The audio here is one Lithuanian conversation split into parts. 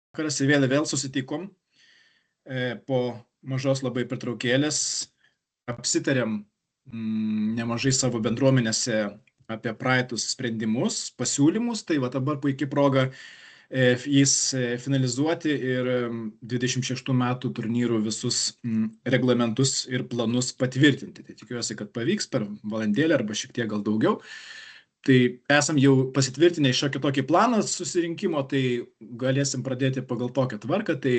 Vakaras ir vėl susitikom po mažos labai pertraukėlės, apsitarėm nemažai savo bendruomenėse apie praeitus sprendimus, pasiūlymus, tai va dabar puikiai proga jais finalizuoti ir 26 metų turnyrų visus reglamentus ir planus patvirtinti. Tai tikiuosi, kad pavyks per valandėlę arba šiek tiek gal daugiau. Tai esam jau pasitvirtinę šiokį tokį planą susirinkimo, tai galėsim pradėti pagal tokią tvarką. Tai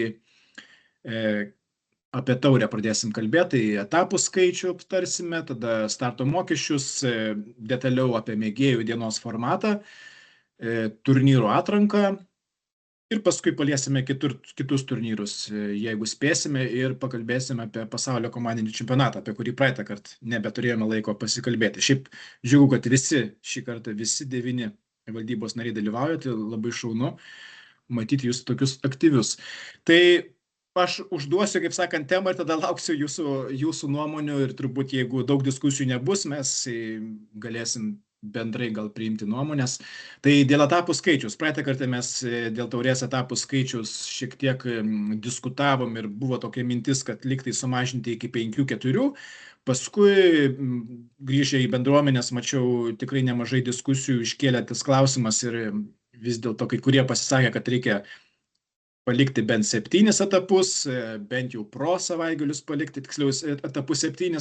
apie taurę pradėsim kalbėti, tai etapų skaičių aptarsime, tada starto mokesčius, detaliau apie mėgėjų dienos formatą, turnyrų atranką ir paskui paliesime kitus turnyrus, jeigu spėsime, ir pakalbėsime apie pasaulio komandinį čempionatą, apie kurį praeitą kartą nebeturėjome laiko pasikalbėti. Šiaip džiugu, kad šį kartą visi 9 valdybos nariai dalyvauja, tai labai šaunu matyti jūs tokius aktyvius. Tai aš užduosiu, kaip sakant, temą ir tada lauksiu jūsų nuomonių ir turbūt, jeigu daug diskusijų nebus, mes galėsim bendrai gal priimti nuomonės. Tai dėl etapų skaičius. Praeitą kartą mes dėl taurės etapų skaičius šiek tiek diskutavom ir buvo tokia mintis, kad lygtai sumažinti iki 5-4. Paskui grįžę į bendruomenės mačiau tikrai nemažai diskusijų iškėlė tas klausimas ir vis dėlto kai kurie pasisakė, kad reikia palikti bent 7 etapus, bent jau pro savaitgalius palikti, tiksliau etapus 7.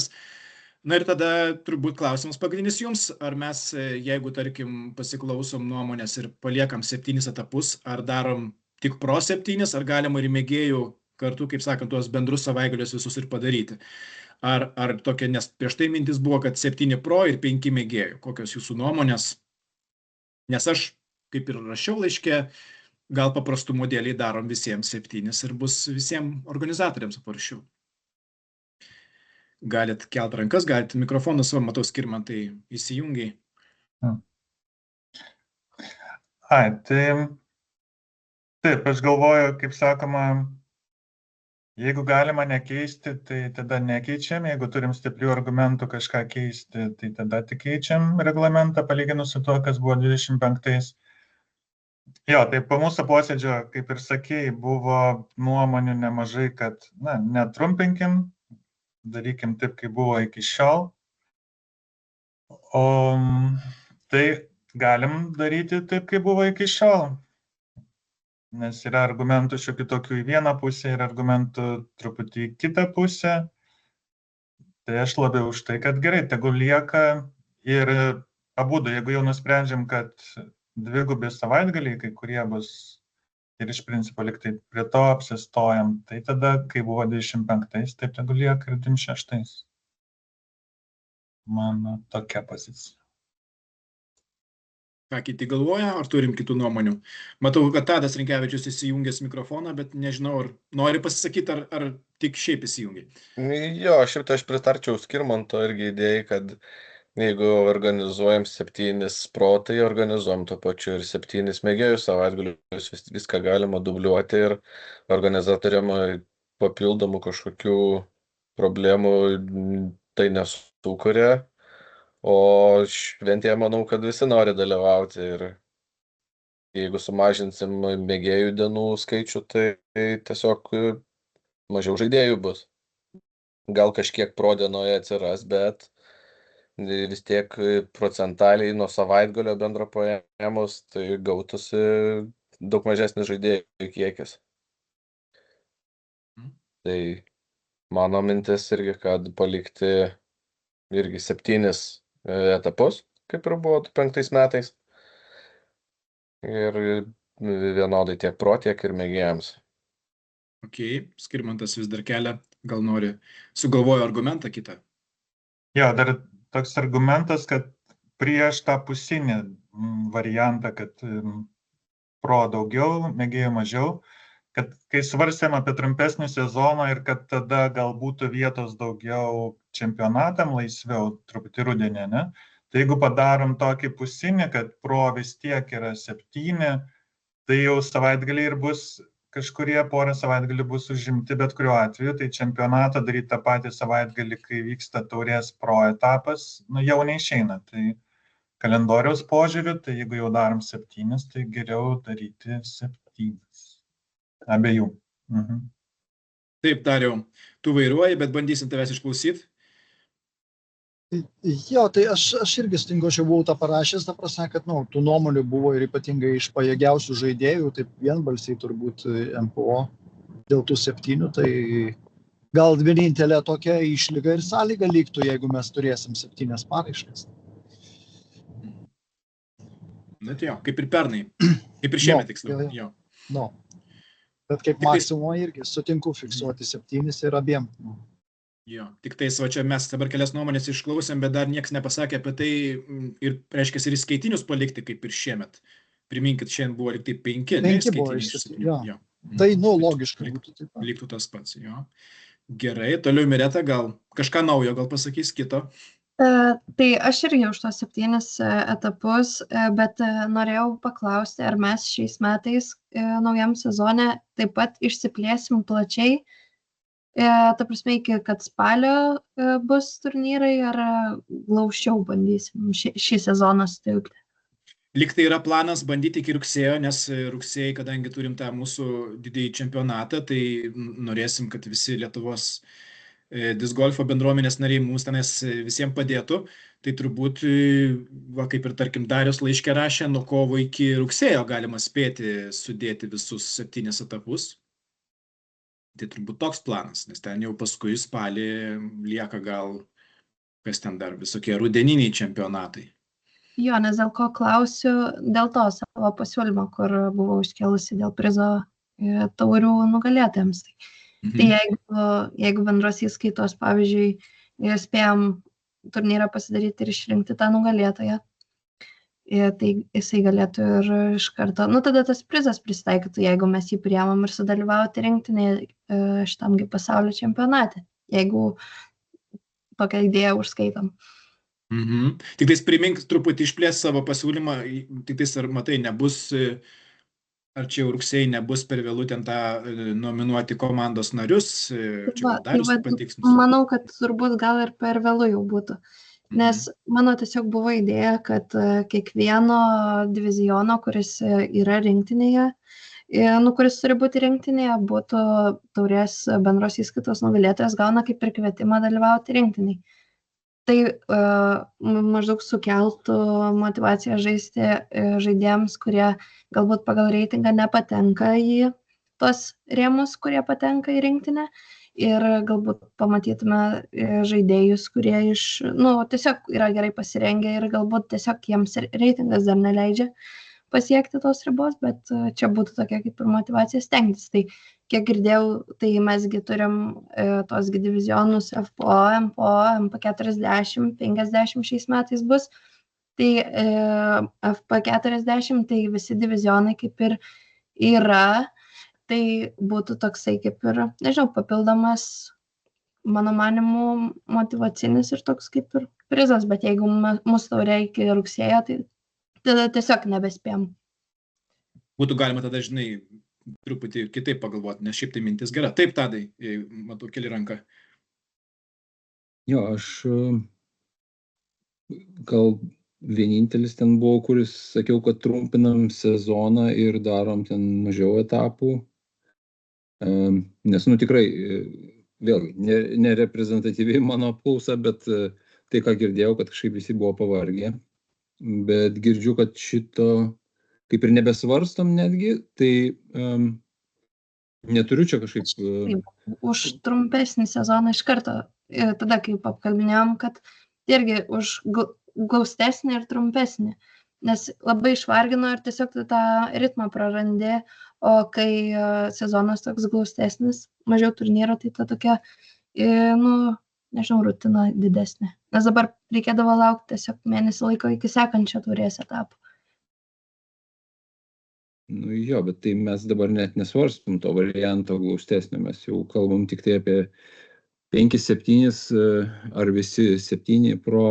Na ir tada turbūt klausimas pagrindinis jums, ar mes, jeigu tarkim pasiklausom nuomonės ir paliekam 7 etapus, ar darom tik pro 7, ar galima ir mėgėjų kartu, kaip sakant, tuos bendrus savaitgalius visus ir padaryti. Ar tokia, nes prieš tai mintis buvo, kad 7 pro ir 5 mėgėjų. Kokios jūsų nuomonės? Nes aš, kaip ir rašiau laiške, gal paprastų modeliai darom visiems 7 ir bus visiems organizatoriams paprasčiau. Galit kelt rankas, galit mikrofoną savo, matau, Skirmantai, įsijungiai. Taip, aš galvoju, kaip sakoma, jeigu galima nekeisti, tai tada nekeičiam, jeigu turim stiprių argumentų kažką keisti, tai tada tik keičiam reglamentą palyginus su tuo, kas buvo 25. Jo, tai po mūsų posėdžio, kaip ir sakėjai, buvo nuomonių nemažai, kad, netrumpinkim, darykim taip, kaip buvo iki šiol. O tai galim daryti taip, kaip buvo iki šiol. Nes yra argumentų šiokių tokių į vieną pusę ir argumentų truputį į kitą pusę. Tai aš labiau už tai, kad gerai, tegul lieka ir abudu, jeigu jau nusprendžiam, kad 2 savaitgaliai, kai kurie bus ir iš principo liktai prie to apsistojam, tai tada, kai buvo 25, taip tegul lieka ir 26. Mano tokia pozicija. Ką kiti galvoja, ar turim kitų nuomonių? Matau, kad Tadas Rinkevičius įsijungęs mikrofoną, bet nežinau, ar nori pasisakyti, ar tik šiaip įsijungiai. Jo, šiaip tai aš pritarčiau Skirmanto irgi idėjai, kad jeigu organizuojam 7 pro, tai organizuojam tuo pačiu ir 7 mėgėjų savaitgalius, viską galima dubliuoti ir organizatoriam papildomų kažkokių problemų tai nesukuria, o šventėje manau, kad visi nori dalyvauti ir jeigu sumažinsim mėgėjų dienų skaičių, tai tiesiog mažiau žaidėjų bus. Gal kažkiek pro dienoje atsiras, bet vis tiek procentaliai nuo savaitgalio bendro paėmus, tai gautųsi daug mažesnis žaidėjų kiekis. Tai mano mintis irgi, kad palikti irgi 7 etapus, kaip ir buvo 5 metais. Ir vienodai tiek pro, tiek ir mėgėjams. Ok, Skirmantas vis dar kelia, gal nori, sugalvojo argumentą kitą. Jo, dar toks argumentas, kad prieš tą pusinį variantą, kad pro daugiau, mėgėjų mažiau, kad kai svarstėm apie trumpesnį sezoną ir kad tada gal būtų vietos daugiau čempionatam laisviau, truputį rudenį, ne? Tai jeigu padarom tokį pusinį, kad pro vis tiek yra 7, tai jau savaitgaliai ir bus kažkurie porą savaitgalį bus užimti bet kuriuo atveju, tai čempionatą daryti tą patį savaitgalį, kai vyksta taurės pro etapas, jau neišeina. Tai kalendoriaus požiūriu, tai jeigu jau darom 7, tai geriau daryti 7. Abiejų. Taip, Dariau, tu vairuoji, bet bandysim tavęs išklausyti. Jo, tai aš irgi sutinku, aš jau buvau tą parašęs, ta prasme, kad tų nuomonių buvo ir ypatingai iš pajėgiausių žaidėjų, taip vienbalsiai turbūt MPO dėl tų 7, tai gal vienintelė tokia išlyga ir sąlyga liktų, jeigu mes turėsim 7 paraiškas. Na, tai jo, kaip ir pernai. Kaip ir šiemet, tiksliau. Jo. No. Bet kaip maksimumo irgi sutinku fiksuoti 7 ir abiem. Jo, tik tais, va čia mes dabar kelias nuomonės išklausėm, bet dar niekas nepasakė apie tai ir, reiškia, ir įskaitinius palikti kaip ir šiemet. Priminkit, šiandien buvo lyg tai 5, ne? 5 buvo iš 7. Jo. Tai, logiškai būtų taip pat. Liktų tas pats, jo. Gerai, toliau Mireta, gal kažką naujo, gal pasakys kito? Tai aš irgi už tos 7 etapus, bet norėjau paklausti, ar mes šiais metais naujam sezone taip pat išsiplėsim plačiai, ta prasme, kad spalio bus turnyrai, ar glausčiau bandysim šį sezoną sutilpti? Lyg tai yra planas bandyti iki rugsėjo, nes rugsėjai, kadangi turim tą mūsų didįjį čempionatą, tai norėsim, kad visi Lietuvos discgolfo bendruomenės nariai mums tenais visiems padėtų. Tai turbūt, va, kaip ir tarkim Darius laiške rašė, nuo kovo iki rugsėjo galima spėti sudėti visus 7 etapus. Tai turbūt toks planas, nes ten jau paskui spalį lieka gal, kas ten dar, visokie rudeniniai čempionatai. Jo, nes dėl ko klausiu, dėl to savo pasiūlymo, kur buvau iškėlusi dėl prizo taurių nugalėtojams. Tai jeigu bendros įskaitos, pavyzdžiui, spėjom turnyrą pasidaryti ir išrinkti tą nugalėtoją, tai jisai galėtų ir iš karto, tada tas prizas pristaikytų, jeigu mes jį priėmam ir sudalyvauti rinktinėje šitamgi pasaulio čempionate, jeigu tokią idėją užskaitom. Tik tais primink truputį išplės savo pasiūlymą, tik tais ar matai, nebus, ar čia jau rugsėjai nebus per vėlų ten tą nominuoti komandos narius, čia Darius patiksins. Manau, kad turbūt gal ir per vėlų jau būtų, nes mano tiesiog buvo idėja, kad kiekvieno diviziono, kuris yra rinktinėje, kuris turi būti rinktinėje, būtų taurės bendros įskaitos nugalėtojas, gauna kaip ir kvietimą dalyvauti rinktiniai. Tai maždaug sukeltų motivaciją žaisti žaidėjams, kurie galbūt pagal reitingą nepatenka į tos rėmus, kurie patenka į rinktinę, ir galbūt pamatytume žaidėjus, kurie tiesiog yra gerai pasirengę ir galbūt tiesiog jiems reitingas dar neleidžia pasiekti tos ribos, bet čia būtų tokia kaip ir motivacija stengtis. Tai kiek girdėjau, tai mesgi turim tos divizionus FPO, MPO, MP40, 50 šiais metais bus. Tai FP40, tai visi divizionai kaip ir yra. Tai būtų toksai kaip ir, nežinau, papildomas, mano manimu, motivacinis ir toks kaip ir prizas, bet jeigu mūsų taurė iki rugsėjo, tai tada tiesiog nebespėjom. Būtų galima tada, žinai, truputį kitaip pagalvoti, nes šiaip tai mintis gera. Taip, Tadai, matau, keli ranką. Jo, aš gal vienintelis ten buvau, kuris sakiau, kad trumpinam sezoną ir darom ten mažiau etapų. Nes, tikrai, vėlgi, nereprezentatyviai mano apklausa, bet tai, ką girdėjau, kad kažkaip visi buvo pavargę. Bet girdžiu, kad šito kaip ir nebesvarstom netgi, tai neturiu čia kažkaip... Už trumpesnį sezoną iš karto, tada kaip apkalbinėjom, kad irgi už glaustesnį ir trumpesnį, nes labai išvargino ir tiesiog tą ritmą prarandė, o kai sezonas toks glaustesnis, mažiau turnyro, tai ta tokia, nežinau, rutina didesnė. Nes dabar reikėdavo laukti tiesiog mėnesį laiko iki sekančio taurės etapų. Jo, bet tai mes dabar net nesvarstum to varianto glaustesnio, mes jau kalbam tik tai apie 5-7, ar visi 7 pro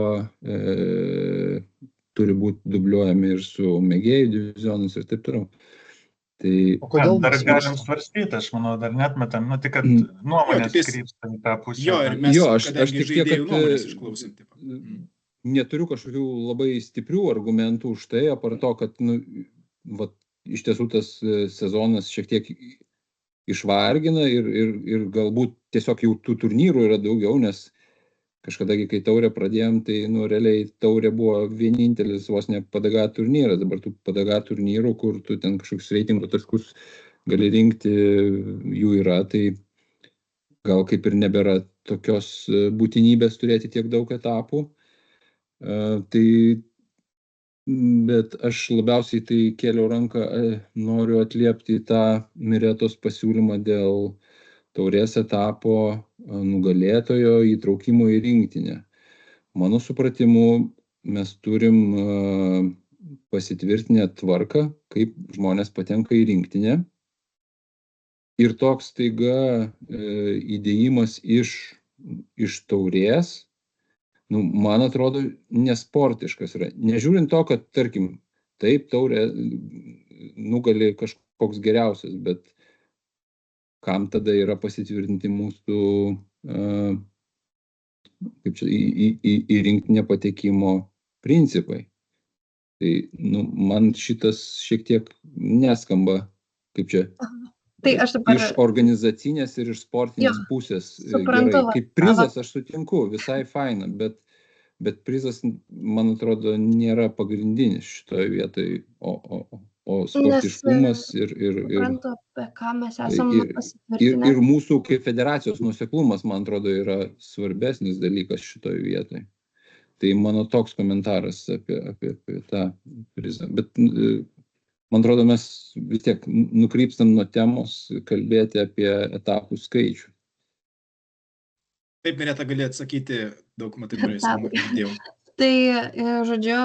turi būti dubliuojami ir su mėgėjų divizionais ir taip toliau. Tai... O kodėl dar galim svarstyti, aš manau, dar netmetam, tik kad nuomonės krypsta į tą pusę. Jo, ir mes, aš tik tiek, kad neturiu kažkokių labai stiprių argumentų už tai, apart to, kad iš tiesų tas sezonas šiek tiek išvargina ir galbūt tiesiog jau tų turnyrų yra daugiau, nes kažkadagi, kai taurę pradėjom, tai realiai taurė buvo vienintelis vos ne PDG turnyras. Dabar tų PDG turnyrų, kur tu ten kažkokius reitingo taškus gali rinkti, jų yra, tai gal kaip ir nebėra tokios būtinybės turėti tiek daug etapų. Bet aš labiausiai tai kėliau ranką, noriu atliepti tą Miretos pasiūlymą dėl taurės etapo nugalėtojo įtraukimo į rinktinę. Mano supratimu, mes turim pasitvirtinę tvarką, kaip žmonės patenka į rinktinę. Ir toks staiga įdėjimas iš taurės, man atrodo, nesportiškas yra. Nežiūrint to, kad, tarkim, taip, taurė nugali kažkoks geriausias, bet kam tada yra pasitvirtinti mūsų į rinktinę patekimo principai. Tai man šitas šiek tiek neskamba, kaip čia, Tai aš dabar iš organizacinės ir iš sportinės pusės. suprantu, Gerai. Kaip prizas aš sutinku, visai faina, bet prizas, man atrodo, nėra pagrindinis šitoje vietoje, o sportiškumas suprantu, apie ką mes esame pasitvirtinę. ir mūsų kaip federacijos nuoseklumas, man atrodo, yra svarbesnis dalykas šitoje vietoje. Tai mano toks komentaras apie tą prizą. Bet man atrodo, mes vis tiek nukrypstam nuo temos kalbėti apie etapų skaičių. Taip, Mireta, gali atsakyti daug girdėjau. Tai, žodžiu,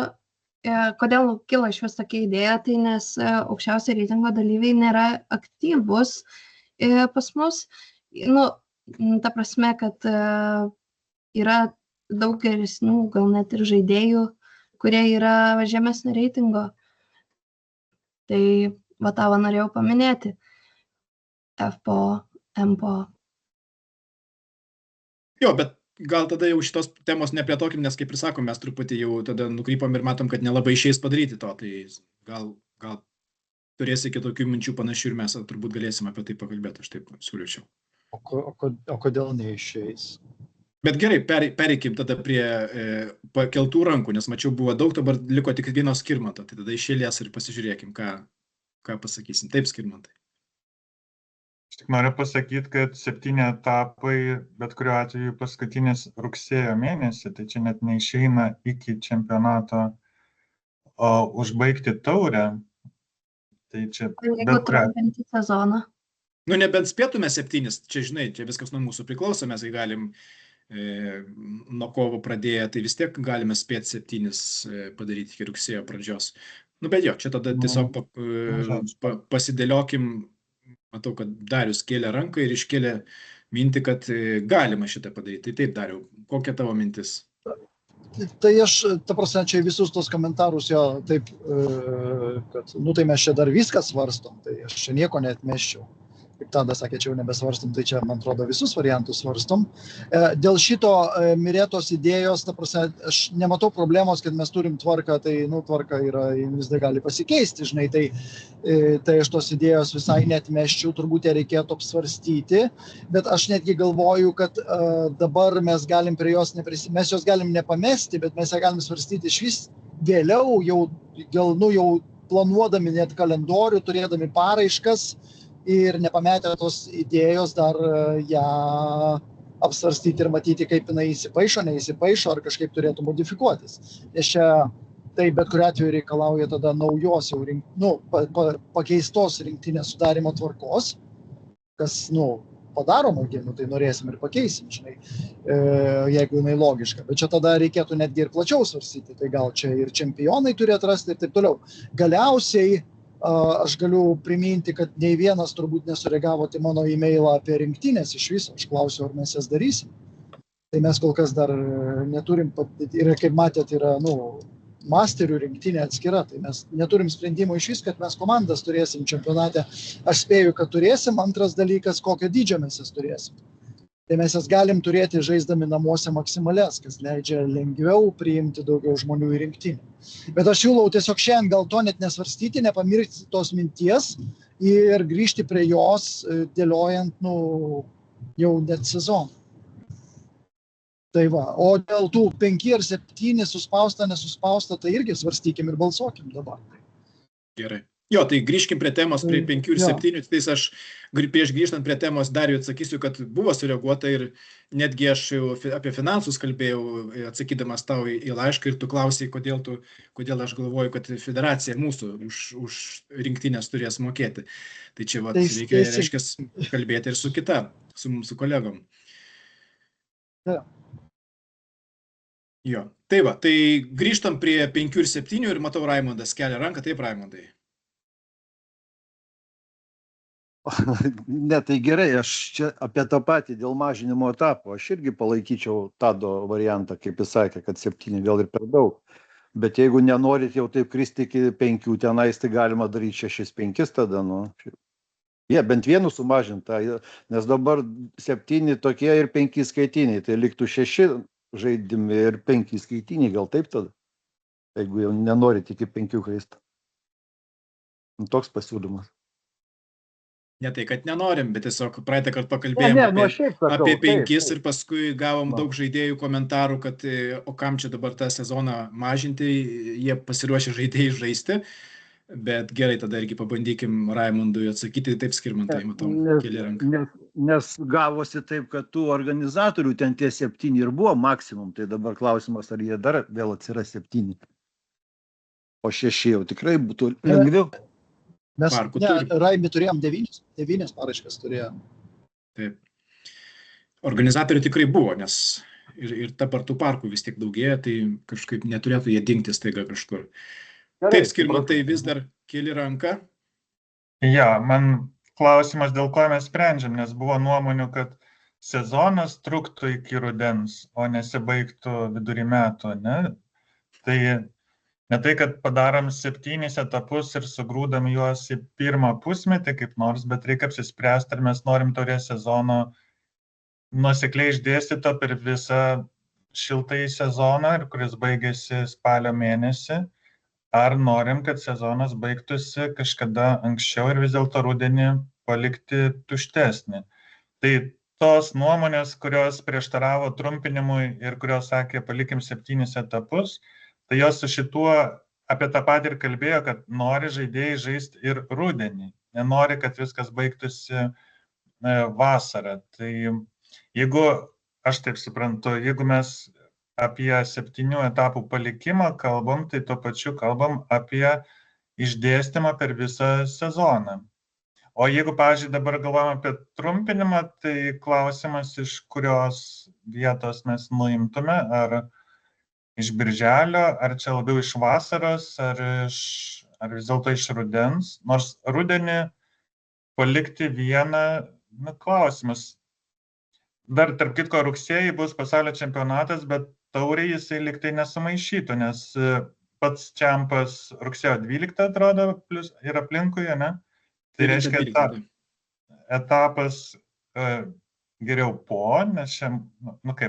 kodėl kilo iš vis tokia idėja, tai nes aukščiausio reitingo dalyviai nėra aktyvus pas mus. Ta prasme, kad yra daug geresnių, gal net ir žaidėjų, kurie yra žemesnio reitingo. Tai tavo norėjau paminėti. FPO, MPO. Jo, bet gal tada jau šitos temos neplėtokim, nes kaip ir sakom, mes truputį jau tada nukrypom ir matom, kad nelabai išeis padaryti to. Tai gal turėsi kitokių minčių panašių ir mes turbūt galėsim apie tai pakalbėti, aš taip siūlyčiau. O kodėl neišeis? Bet gerai, pereikim tada prie pakeltų rankų, nes mačiau buvo daug, dabar liko tik vieno Skirmanto, tai tada iš eilės ir pasižiūrėkim, ką pasakysim. Taip, Skirmantai. Aš tik noriu pasakyti, kad 7 etapai, bet kuriuo atveju paskutinis rugsėjo mėnesį, tai čia net neišeina iki čempionato užbaigti taurę. Tai čia Jeigu trumpinti sezoną. Nebent spėtume 7, čia žinai, čia viskas nuo mūsų priklauso, mes galim nuo kovo pradėję, tai vis tiek galime spėti 7 padaryti iki rugsėjo pradžios. Bet jo, čia tada tiesiog pasidėliokim, matau, kad Darius kėlė ranką ir iškėlė mintį, kad galima šitą padaryti. Tai taip, Dariau, kokia tavo mintis? Tai aš, ta prasme, čia visus tos komentarus jo taip, kad, tai mes čia dar viską svarstom, tai aš čia nieko neatmesčiau. Kaip tada sakė, čia jau nebesvarstom, tai čia, man atrodo, visus variantus svarstom. Dėl šito Miretos idėjos, ta prasme, aš nematau problemos, kad mes turim tvarką, tai, tvarka yra, vis dar gali pasikeisti, žinai, tai aš tos idėjos visai neatmesčiau, turbūt ją reikėtų apsvarstyti, bet aš netgi galvoju, kad dabar mes galim prie jos mes jos galim nepamesti, bet mes ją galim svarstyti iš vis vėliau, jau planuodami net kalendorių, turėdami paraiškas, ir nepametę tos idėjos dar ją apsvarstyti ir matyti, kaip jinai įsipaišo, neįsipaišo, ar kažkaip turėtų modifikuotis. Nes čia tai bet kuriuo atveju reikalauja tada naujos jau pakeistos rinktinės sudarimo tvarkos, kas, padaroma, tai norėsim ir pakeisim, žinai, jeigu jinai logiška. Bet čia tada reikėtų netgi ir plačiau svarstyti, tai gal čia ir čempionai turi atrasti ir taip toliau. Galiausiai aš galiu priminti, kad nei vienas turbūt nesureagavote mano e-mailą apie rinktinės iš viso. Aš klausiu, ar mes jas darysim. Tai mes kol kas dar neturim, ir kaip matėt, yra, masterių rinktinė atskira. Tai mes neturim sprendimo iš vis, kad mes komandas turėsim čempionate. Aš spėju, kad turėsim. Antras dalykas, kokio dydžio mes jas turėsim. Tai mes jas galim turėti žaisdami namuose maksimalias, kas leidžia lengviau priimti daugiau žmonių į rinktinę. Bet aš siūlau tiesiog šiandien gal to net nesvarstyti, nepamiršti tos minties ir grįžti prie jos, dėliojant, jau net sezoną. Tai va, o dėl tų 5 ar 7 suspausta, nesuspausta, tai irgi svarstykim ir balsuokim dabar. Gerai. Jo, tai grįžkim prie temos, prie 5 ir Jo. 7, tai aš prieš grįžtant prie temos dar jau atsakysiu, kad buvo sureaguota ir netgi aš jau apie finansus kalbėjau, atsakydamas tau į laišką ir tu klausai, kodėl aš galvoju, kad federacija mūsų už rinktinės turės mokėti. Tai čia reikia kalbėti ir su kita, su mūsų kolegom. Ja. Jo, tai va, tai grįžtam prie 5 ir 7 ir matau Raimondas kelia ranką, taip Raimondai. Ne, tai gerai, aš čia apie tą patį dėl mažinimo etapo. Aš irgi palaikyčiau Tado variantą, kaip jis sakė, kad 7 gal ir per daug. Bet jeigu nenorit jau taip kristi iki 5 tenais, tai galima daryti 6-5 tada, bent vienu sumažintą, nes dabar 7 tokie ir 5 skaitiniai, tai liktų 6 žaidimi ir 5 skaitiniai, gal taip tada, jeigu jau nenorit iki 5 kristi. Toks pasiūlymas. Ne tai, kad nenorim, bet tiesiog praeitą kartą pakalbėjom apie 5 ir paskui gavom daug žaidėjų komentarų, kad o kam čia dabar tą sezoną mažinti, jie pasiruošę žaidėjai žaisti, bet gerai, tada irgi pabandykim Raimondui atsakyti, taip Skirmantai, matau, keli ranką. Nes gavosi taip, kad tų organizatorių ten tie 7 ir buvo maksimum, tai dabar klausimas, ar jie dar vėl atsiras 7. O 6 jau tikrai būtų lengviau. Mes Raimi turėjom 9 paraiškas turėjom. Taip. Organizatorių tikrai buvo, nes ir dabar tų parkų vis tiek daugėja, tai kažkaip neturėtų jie dingti staiga kažkur. Taip, Skirmantai, vis dar keli ranką. Ja, man klausimas, dėl ko mes sprendžiam, nes buvo nuomonių, kad sezonas truktų iki rudens, o nesibaigtų vidury metų, ne? Tai ne tai, kad padarom 7 etapus ir sugrūdam juos į pirmą pusmetį kaip nors, bet reikia apsispręsti, ar mes norim taurės sezono nuosekliai išdėstyto per visą šiltąjį sezoną, kuris baigėsi spalio mėnesį, ar norim, kad sezonas baigtųsi kažkada anksčiau ir vis dėlto rudenį palikti tuštesnį. Tai tos nuomonės, kurios prieštaravo trumpinimui ir kurios sakė palikim 7 etapus, tai jos su šituo apie tą patį ir kalbėjo, kad nori žaidėjai žaisti ir rudenį, nenori, kad viskas baigtųsi vasarą. Tai jeigu, aš taip suprantu, jeigu mes apie 7 etapų palikimą kalbam, tai tuo pačiu kalbam apie išdėstymą per visą sezoną. O jeigu, pavyzdžiui, dabar galvojam apie trumpinimą, tai klausimas, iš kurios vietos mes nuimtume, ar iš birželio, ar čia labiau iš vasaros, ar vis dėlto iš rudens. Nors rudenį palikti vieną, klausimas. Dar, tarp kitko, rugsėjai bus pasaulio čempionatas, bet tauriai jisai liktai nesumaišytų, nes pats čempas rugsėjo 12, atrodo, ir aplinkui, ne? Tai reiškia, etapas geriau po, nes čia,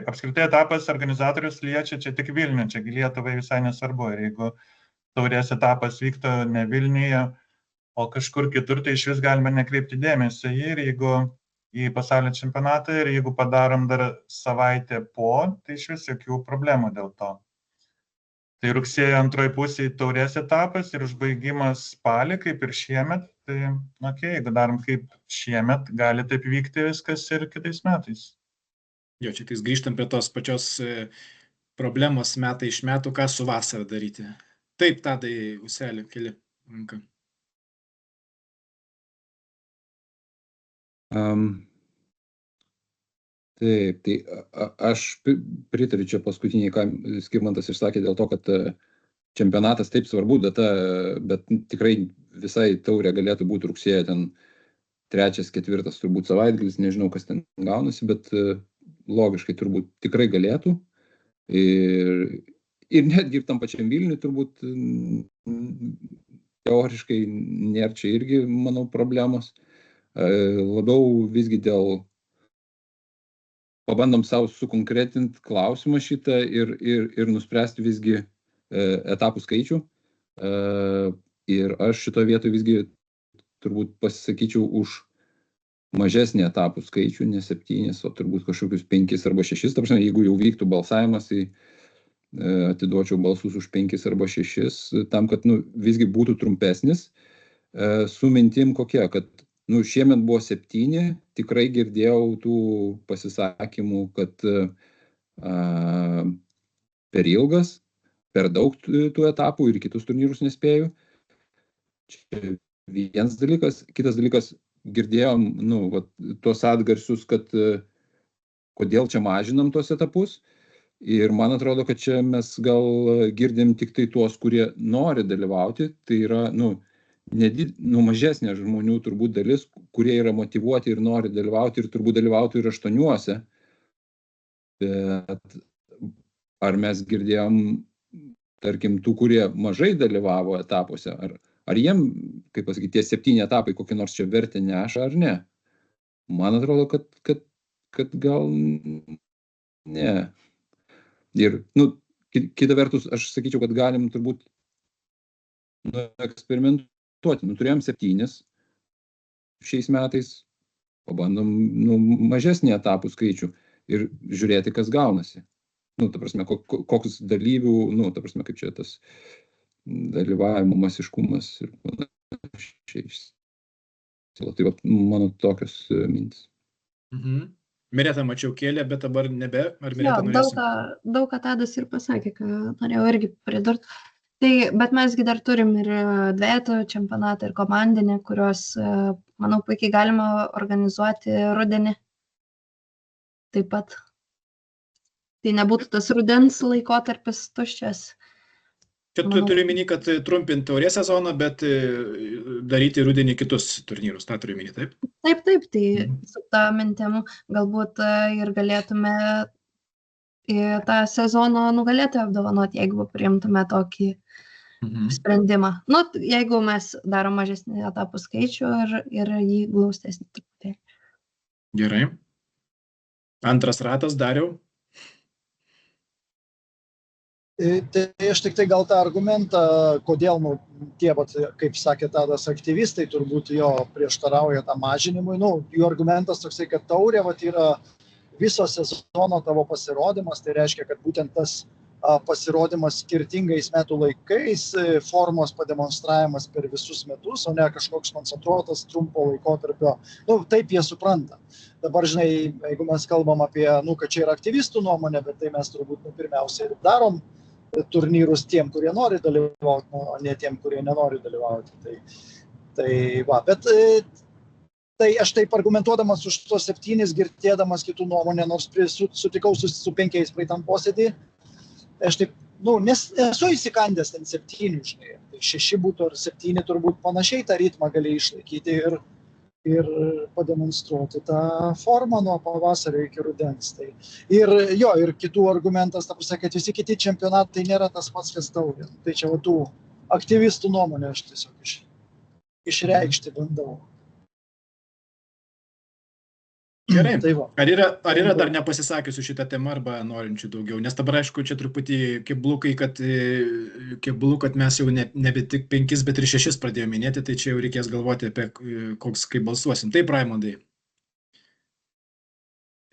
apskritai etapas organizatorius liečia čia tik Vilnių, čia Lietuvai visai nesvarbu. Ir jeigu taurės etapas vyktų ne Vilniuje, o kažkur kitur, tai iš vis galime nekreipti dėmesio ir jeigu į pasaulio čempionatą ir jeigu padarom dar savaitę po, tai iš vis jokių problemų dėl to. Tai rugsėjo antroji pusė taurės etapas ir užbaigimas spalį, kaip ir šiemet, tai jeigu darom kaip šiemet, gali taip vykti viskas ir kitais metais. Jo, čia tai grįžtam prie tos pačios problemos metai iš metų, ką su vasara daryti. Taip, Tadai, Uselį, keli ranką. Taip, tai aš pritariu čia paskutiniai, ką Skirmantas išsakė, dėl to, kad čempionatas taip svarbu data, bet tikrai visai taurė galėtų būti rugsėjo ten 3-4 turbūt savaitgalis, nežinau, kas ten gaunasi, bet logiškai turbūt tikrai galėtų. Ir netgi ir tam pačiam Vilniui turbūt teoriškai nėra čia irgi, manau, problemos. Labiau visgi pabandom savo sukonkretinti klausimą šitą ir nuspręsti visgi etapų skaičių. Ir aš šitoje vietoje visgi turbūt pasisakyčiau už mažesnį etapų skaičių, ne 7, o turbūt kažkokius 5 arba 6. Ta prasme, jeigu jau vyktų balsavimas, tai atiduočiau balsus už 5 arba 6, tam, kad visgi būtų trumpesnis. Su mintim kokia, kad šiemet buvo 7, tikrai girdėjau tų pasisakymų, kad per ilgas, per daug tų etapų ir kitus turnyrus nespėjau. Čia vienas dalykas. Kitas dalykas, girdėjom tuos atgarsius, kad kodėl čia mažinam tuos etapus. Ir man atrodo, kad čia mes gal girdim tik tai tuos, kurie nori dalyvauti. Tai yra, mažesnė žmonių turbūt dalis, kurie yra motyvuoti ir nori dalyvauti ir turbūt dalyvautų ir 8. Bet ar mes girdėjom, tarkim, tų, kurie mažai dalyvavo etapuose, ar jiem, kaip pasakyti, tie 7 etapai kokį nors čia vertę neša ar ne? Man atrodo, kad gal ne. Ir, kita vertus, aš sakyčiau, kad galim turbūt eksperimentuoti. Turėjom 7 šiais metais, pabandom mažesnį etapų skaičių ir žiūrėti, kas gaunasi. Ta prasme, koks dalyvių, ta prasme, kaip čia tas dalyvavimo masiškumas ir panašiai. Tai mano tokios mintis. Mireta, mačiau kėlę, bet dabar nebe. Ar Mireta norėsi? Daug ką Tadas ir pasakė, ką norėjau irgi pridurti. Bet mesgi dar turim ir dvejetų čempionatą ir komandinį, kurios, manau, puikiai galima organizuoti rudenį. Taip pat. Tai nebūtų tas rudens laikotarpis tuščias. Čia turiu minį, kad trumpinti taurės sezoną, bet daryti rudenį kitus turnyrus. Ta turiu minį, taip? Taip. Tai su tą mintim galbūt ir galėtume tą sezono nugalėtoją apdovanoti, jeigu priimtume tokį sprendimą. Jeigu mes darom mažesnį etapų skaičių ir jį glaustesnį truputėlį. Gerai. Antras ratas, Dariau. Tai aš tik tai gal tą argumentą, kodėl tie, kaip sakė Tadas, aktyvistai turbūt jo prieštarauja tą mažinimui. Jų argumentas toksai, kad taurė yra viso sezono tavo pasirodymas, tai reiškia, kad būtent tas pasirodymas skirtingais metų laikais, formos pademonstravimas per visus metus, o ne kažkoks koncentruotas trumpo laikotarpio. Taip jie supranta. Dabar, žinai, jeigu mes kalbam apie, kad čia yra aktyvistų nuomonė, bet tai mes turbūt pirmiausia ir darom turnyrus tiem, kurie nori dalyvauti, o ne tiem, kurie nenori dalyvauti. Tai aš taip argumentuodamas už tos 7, girdėdamas kitų nuomonę, nors sutikau su 5 praeitam posėdį, aš taip, esu įsikandęs ten 7, žinai, tai 6 būtų ar 7 turbūt panašiai tą ritmą gali išlaikyti ir pademonstruoti tą formą nuo pavasario iki rudens. Ir kitų argumentas, ta prasme, kad visi kiti čempionatai nėra tas pats, kas taurė. Tai čia tų aktyvistų nuomonę aš tiesiog išreikšti bandau. Gerai. Ar yra dar nepasisakiusių šitą temą arba norinčių daugiau? Nes dabar, aišku, čia truputį keblu, kad mes jau nebe tik 5, bet ir 6 pradėjome minėti, tai čia jau reikės galvoti apie kaip balsuosim. Taip, Raimondai?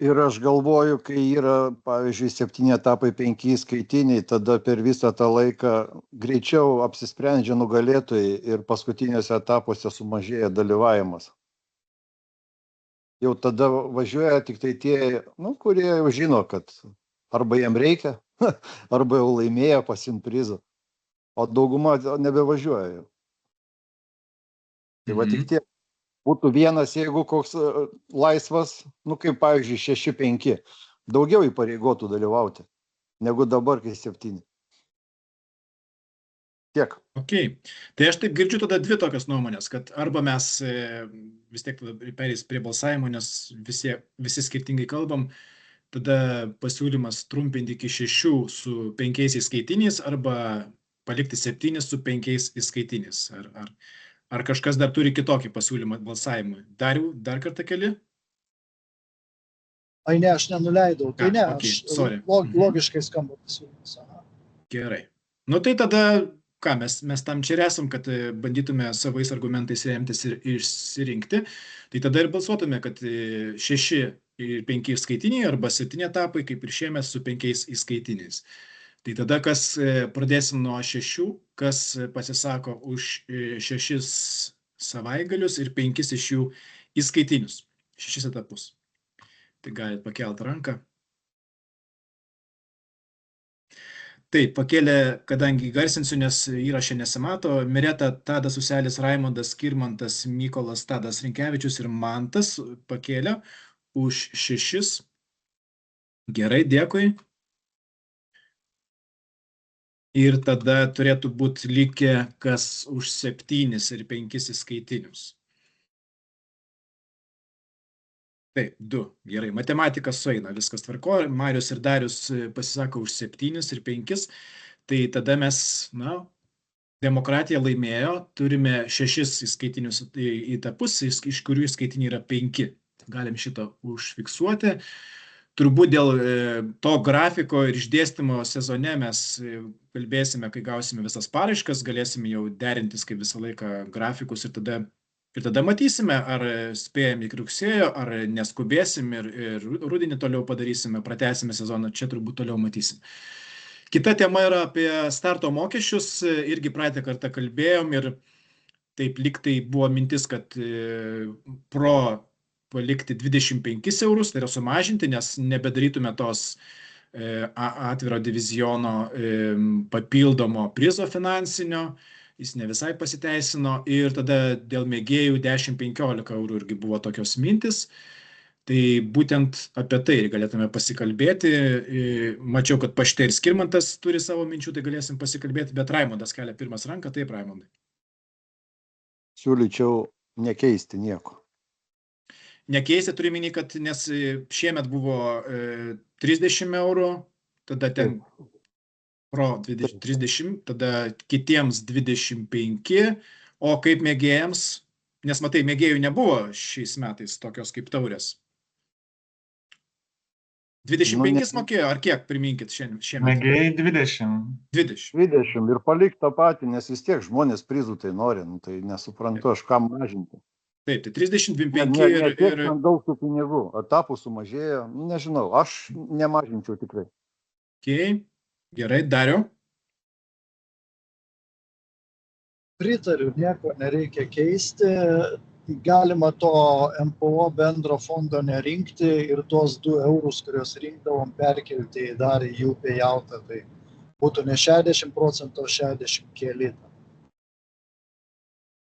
Ir aš galvoju, kai yra, pavyzdžiui, 7 etapai, 5 skaitiniai, tada per visą tą laiką greičiau apsisprendžia nugalėtojai ir paskutiniuose etapuose sumažėja dalyvavimas. Jau tada važiuoja tik tai tie, kurie jau žino, kad arba jiem reikia, arba jau laimėjo pasiimt prizą, o dauguma nebevažiuoja jau. Tai tik tiek. Būtų vienas, jeigu koks laisvas, kaip pavyzdžiui 6-5, daugiau įpareigotų dalyvauti, negu dabar, kai 7. Tiek. Ok. Tai aš taip girdžiu tada 2 tokias nuomonės, kad arba mes vis tiek perės prie balsavimo, nes visi skirtingai kalbam, tada pasiūlymas trumpinti iki 6 su 5 įskaitiniais arba palikti 7 su 5 įskaitiniais. Ar kažkas dar turi kitokį pasiūlymą balsavimui? Dariau, dar kartą keli? Ai ne, aš nenuleidau. Tai ne, okay, logiškai skamba pasiūlymas. Gerai. Tai tada ką, mes tam čia ir esam, kad bandytume savais argumentais remtis ir išsirinkti, tai tada ir balsuotume, kad 6 ir 5 įskaitiniai arba 7 etapai, kaip ir šiemet su 5 įskaitiniais. Tai tada, kas pradėsim nuo 6, kas pasisako už 6 savaitgalius ir 5 iš jų įskaitinius, 6 etapus. Tai galite pakelti ranką. Taip, pakėlė, kadangi garsinsiu, nes įrašė nesimato, Mireta, Tadas Uselis, Raimondas, Skirmantas, Mykolas, Tadas Rinkevičius ir Mantas pakėlė už 6. Gerai, dėkui. Ir tada turėtų būti likę kas už 7 ir 5 įskaitinius. Taip, 2. Gerai, matematika sueina, viskas tvarko. Marius ir Darius pasisako už 7 ir 5. Tai tada mes, demokratija laimėjo, turime 6 įskaitinius etapus, iš kurių įskaitiniai yra 5. Galim šitą užfiksuoti. Turbūt dėl to grafiko ir išdėstymo sezone mes kalbėsime, kai gausime visas paraiškas, galėsime jau derintis kaip visą laiką grafikus ir tada matysime, ar spėjame iki rugsėjo, ar neskubėsim ir rudenį toliau padarysime, pratęsime sezoną, čia turbūt toliau matysim. Kita tema yra apie starto mokesčius, irgi praeitą kartą kalbėjom ir taip liktai buvo mintis, kad pro palikti 25 eurus, tai yra sumažinti, nes nebedarytume tos atviro diviziono papildomo prizo finansinio, jis ne visai pasiteisino ir tada dėl mėgėjų 10-15 eurų irgi buvo tokios mintis. Tai būtent apie tai galėtume pasikalbėti. Mačiau, kad Pašte ir Skirmantas turi savo minčių, tai galėsim pasikalbėti, bet Raimondas kelia pirmas ranką, taip Raimondai. Siūlyčiau nekeisti nieko. Nekeisti turiu minį, kad nes šiemet buvo 30 eurų, tada ten pro 30, tada kitiems 25, o kaip mėgėjams, nes matai, mėgėjų nebuvo šiais metais tokios kaip taurės. 25 mokėjo, ar kiek, priminkit šiemet? Mėgėjai 20. 20 ir palik tą patį, nes vis tiek žmonės prizų tai nori, tai nesuprantu, aš kam mažinti. Taip, tai 30-25 ne tiek man daug tų pinigų, etapų sumažėjo, nežinau, aš nemažinčiau tikrai. Okay. Gerai, Dariau. Pritariu, nieko nereikia keisti, galima to MPO bendro fondo nerinkti ir tuos 2 eurus, kuriuos rinkdavom, perkelti dar į jų payoutą, tai būtų ne 60%, o 60 keli.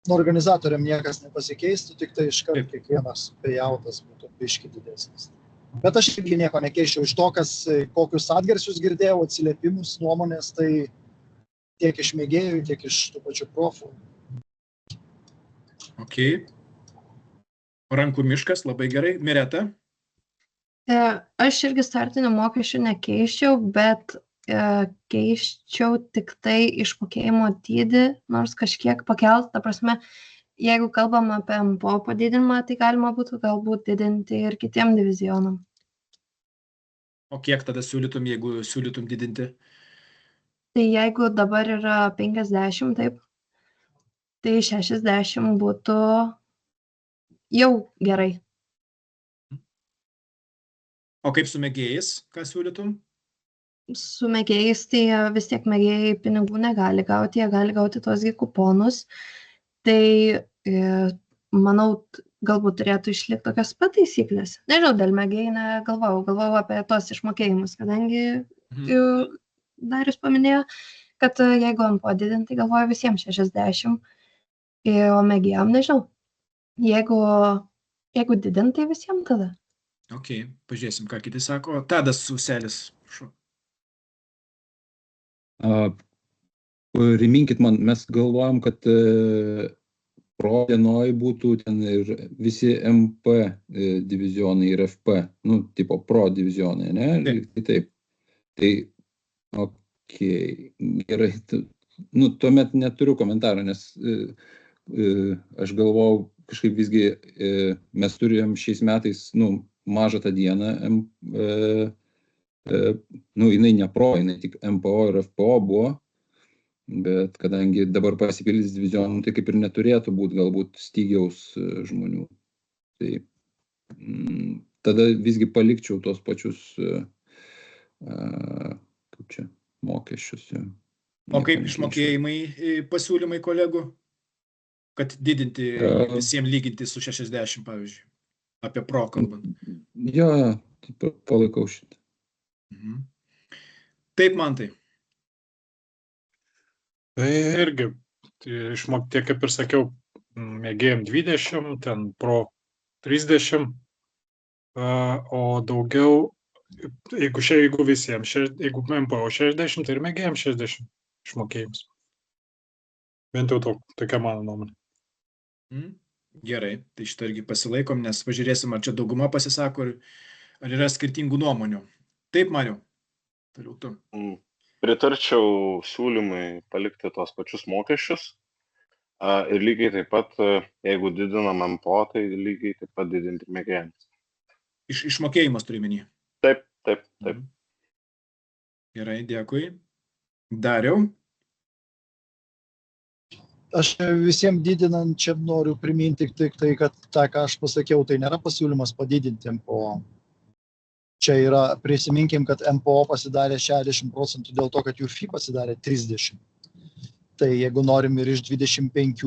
Organizatoriam niekas nepasikeistų, tik tai iškart kiekvienas payoutas būtų biški didesnis. Bet aš irgi nieko nekeičiau iš to, kokius atgarsius girdėjau, atsiliepimus, nuomonės, tai tiek iš mėgėjų, tiek iš tų pačių profų. Ok. Rankų miškas, labai gerai. Mireta? Aš irgi startinių mokesčių nekeičiau, bet keiščiau tik tai išmokėjimo dydį, nors kažkiek pakelt, ta prasme, jeigu kalbam apie MPO padidinimą, tai galima būtų galbūt didinti ir kitiem divizionam. O kiek tada siūlytum, jeigu siūlytum didinti? Tai jeigu dabar yra 50, taip, tai 60 būtų jau gerai. O kaip su mėgėjais, ką siūlytum? Su mėgėjais, tai vis tiek mėgėjai pinigų negali gauti, jie gali gauti tuos kuponus. Tai manau, galbūt turėtų išlikti tokios pat taisyklės. Nežinau, dėl mėgėjų negalvojau apie tos išmokėjimus, kadangi Darius paminėjo, kad jeigu MPO didinti, tai galvoju visiems 60, o mėgėjam nežinau. Jeigu didinti, tai visiems tada. Ok, pažiūrėsim, ką kiti sako. Tadas Uselis. Riminkit man, mes galvojam, kad pro dienoj būtų ten ir visi MP divizionai ir FP, tipo pro divizionai, ne? Taip. Tai, gerai, tuomet neturiu komentarą, nes aš galvojau, kažkaip visgi mes turėjom šiais metais, mažą tą dieną, jinai ne pro, jinai tik MPO ir FPO buvo, Bet kadangi dabar pasipildys divizionų, tai kaip ir neturėtų būti galbūt stygiaus žmonių. Tai tada visgi palikčiau tos pačius kaip čia, mokesčius. O kaip išmokėjimai pasiūlymai kolegų? Kad didinti visiems lyginti su 60, pavyzdžiui. Apie pro kalbant. Jo, palaikau šitą. Taip, Mantai. Tai irgi, išmokti, kaip ir sakiau, mėgėjom 20, ten pro 30, o daugiau, jeigu visiems, jeigu MPO 60, tai ir mėgėjom 60 išmokėjimus. Bent jau tokia mano nuomonė. Gerai, tai šitą irgi pasilaikom, nes pažiūrėsim, ar čia dauguma pasisako, ar yra skirtingų nuomonių. Taip, Mariau, toliau tu. Pritarčiau siūlymui palikti tos pačius mokesčius ir lygiai taip pat, jeigu didinam MPO, tai lygiai taip pat didinti mėgėjams. Išmokėjimas turi minį. Taip. Gerai, dėkui. Dariau. Aš visiems didinant čia noriu priminti tik tai, kad tą, ką aš pasakiau, tai nėra pasiūlymas padidinti MPO. Čia yra, prisiminkim, kad MPO pasidarė 60% dėl to, kad jų FI pasidarė 30%. Tai jeigu norim ir iš 25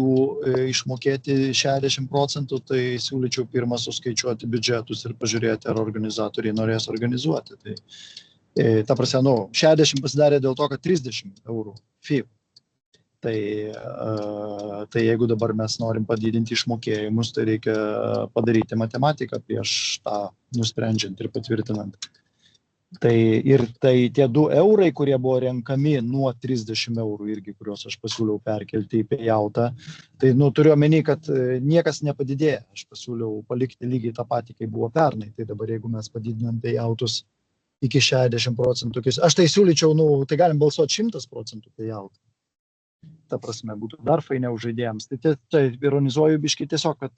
išmokėti 60%, tai siūlyčiau pirmą suskaičiuoti biudžetus ir pažiūrėti, ar organizatoriai norės organizuoti. Tai, ta prasme, 60 pasidarė dėl to, kad 30 eurų FI. Tai jeigu dabar mes norim padidinti išmokėjimus, tai reikia padaryti matematiką prieš tą nusprendžiant ir patvirtinant. Tai tie 2 eurai, kurie buvo renkami nuo 30 eurų irgi, kuriuos aš pasiūliau perkelti į payoutą, tai turiu omeny, kad niekas nepadidėjo. Aš pasiūliau palikti lygiai tą patį, kaip buvo pernai. Tai dabar jeigu mes padidinam payoutus iki 60%, aš tai siūlyčiau, tai galim balsuoti 100% payoutą. Ta prasme, būtų dar fainiau žaidėjams. Tai ironizuoju biškai tiesiog, kad,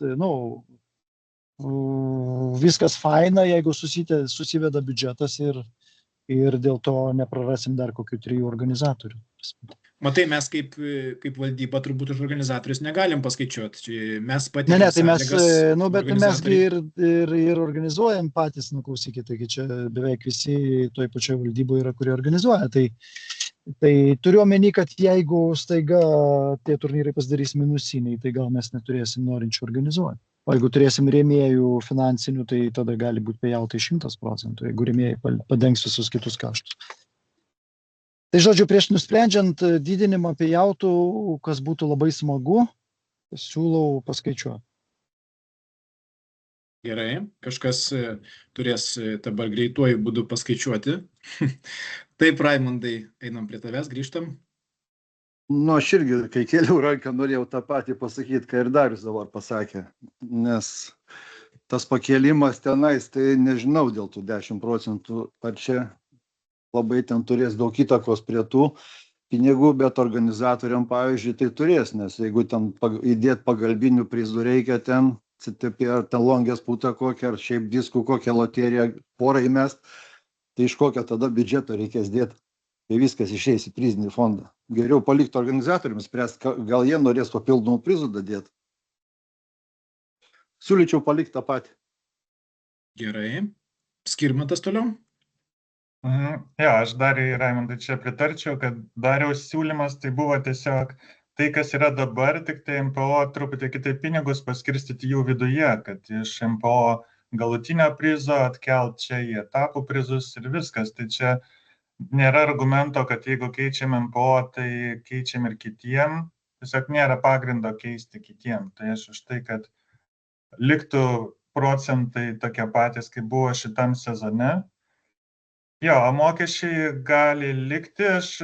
viskas faina, jeigu susiveda biudžetas ir dėl to neprarasim dar kokių 3 organizatorių. Matai, mes kaip valdyba turbūt už organizatorius negalim paskaičiuoti. Mes patys. Tai mes, bet mesgi ir organizuojam patys, klausykite, taigi čia beveik visi toj pačioj valdyboje yra, kurie organizuoja. Tai turiu omeny, kad jeigu staiga tie turnyrai pasidarys minusiniai, tai gal mes neturėsim norinčių organizuoti. O jeigu turėsim rėmėjų finansinių, tai tada gali būti payoutai 100%, jeigu rėmėjai padengs visus kitus kaštus. Tai žodžiu, prieš nusprendžiant didinimą payoutų, kas būtų labai smagu, siūlau paskaičiuoti. Gerai, kažkas turės dabar greituoju būdu paskaičiuoti. Taip, Raimundai, einam prie tavęs, grįžtam. Aš irgi, kai kėliau ranką, norėjau tą patį pasakyti, ką ir Darius dabar pasakė. Nes tas pakėlimas tenais, tai nežinau dėl tų 10%, ar čia labai ten turės daug įtakos prie tų pinigų, bet organizatoriam, pavyzdžiui, tai turės, nes jeigu ten įdėti pagalbinių prizų reikia ten, CTP ar ten longės putą kokią, ar šiaip diskų kokią loteriją porą įmest, tai iš kokio tada biudžeto reikės dėti, kai viskas išeis į prizinį fondą. Geriau palikti organizatoriams spręs, gal jie norės papildomų prizų dadėti. Siūlyčiau palikti tą patį. Gerai. Skirmantas toliau? Aš dar į Raimundai čia pritarčiau, kad Dariaus siūlymas tai buvo tiesiog tai, kas yra dabar, tik tai MPO truputį kitaip pinigus paskirstyti jų viduje, kad iš MPO galutinio prizo atkelt čia į etapų prizus ir viskas. Tai čia nėra argumento, kad jeigu keičiam MPO, tai keičiam ir kitiem. Tiesiog nėra pagrindo keisti kitiem. Tai aš už tai, kad liktų procentai tokie patys, kaip buvo šitam sezone. Jo, mokesčiai gali likti. Aš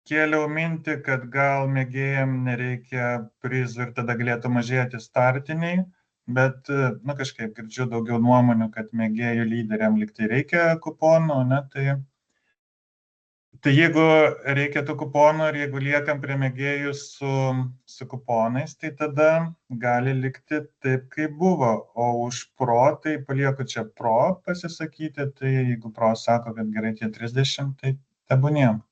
kėliau mintį, kad gal mėgėjam nereikia prizų ir tada galėtų mažėti startiniai, bet kažkaip girdžiu daugiau nuomonių, kad mėgėjų lyderiam liktai reikia kuponų, tai jeigu reikia tų kuponų ir jeigu liekam prie mėgėjų su kuponais, tai tada gali likti taip, kaip buvo. O už pro, tai palieku čia pro pasisakyti, tai jeigu pro sako, kad gerai tie 30, tai tebūniem.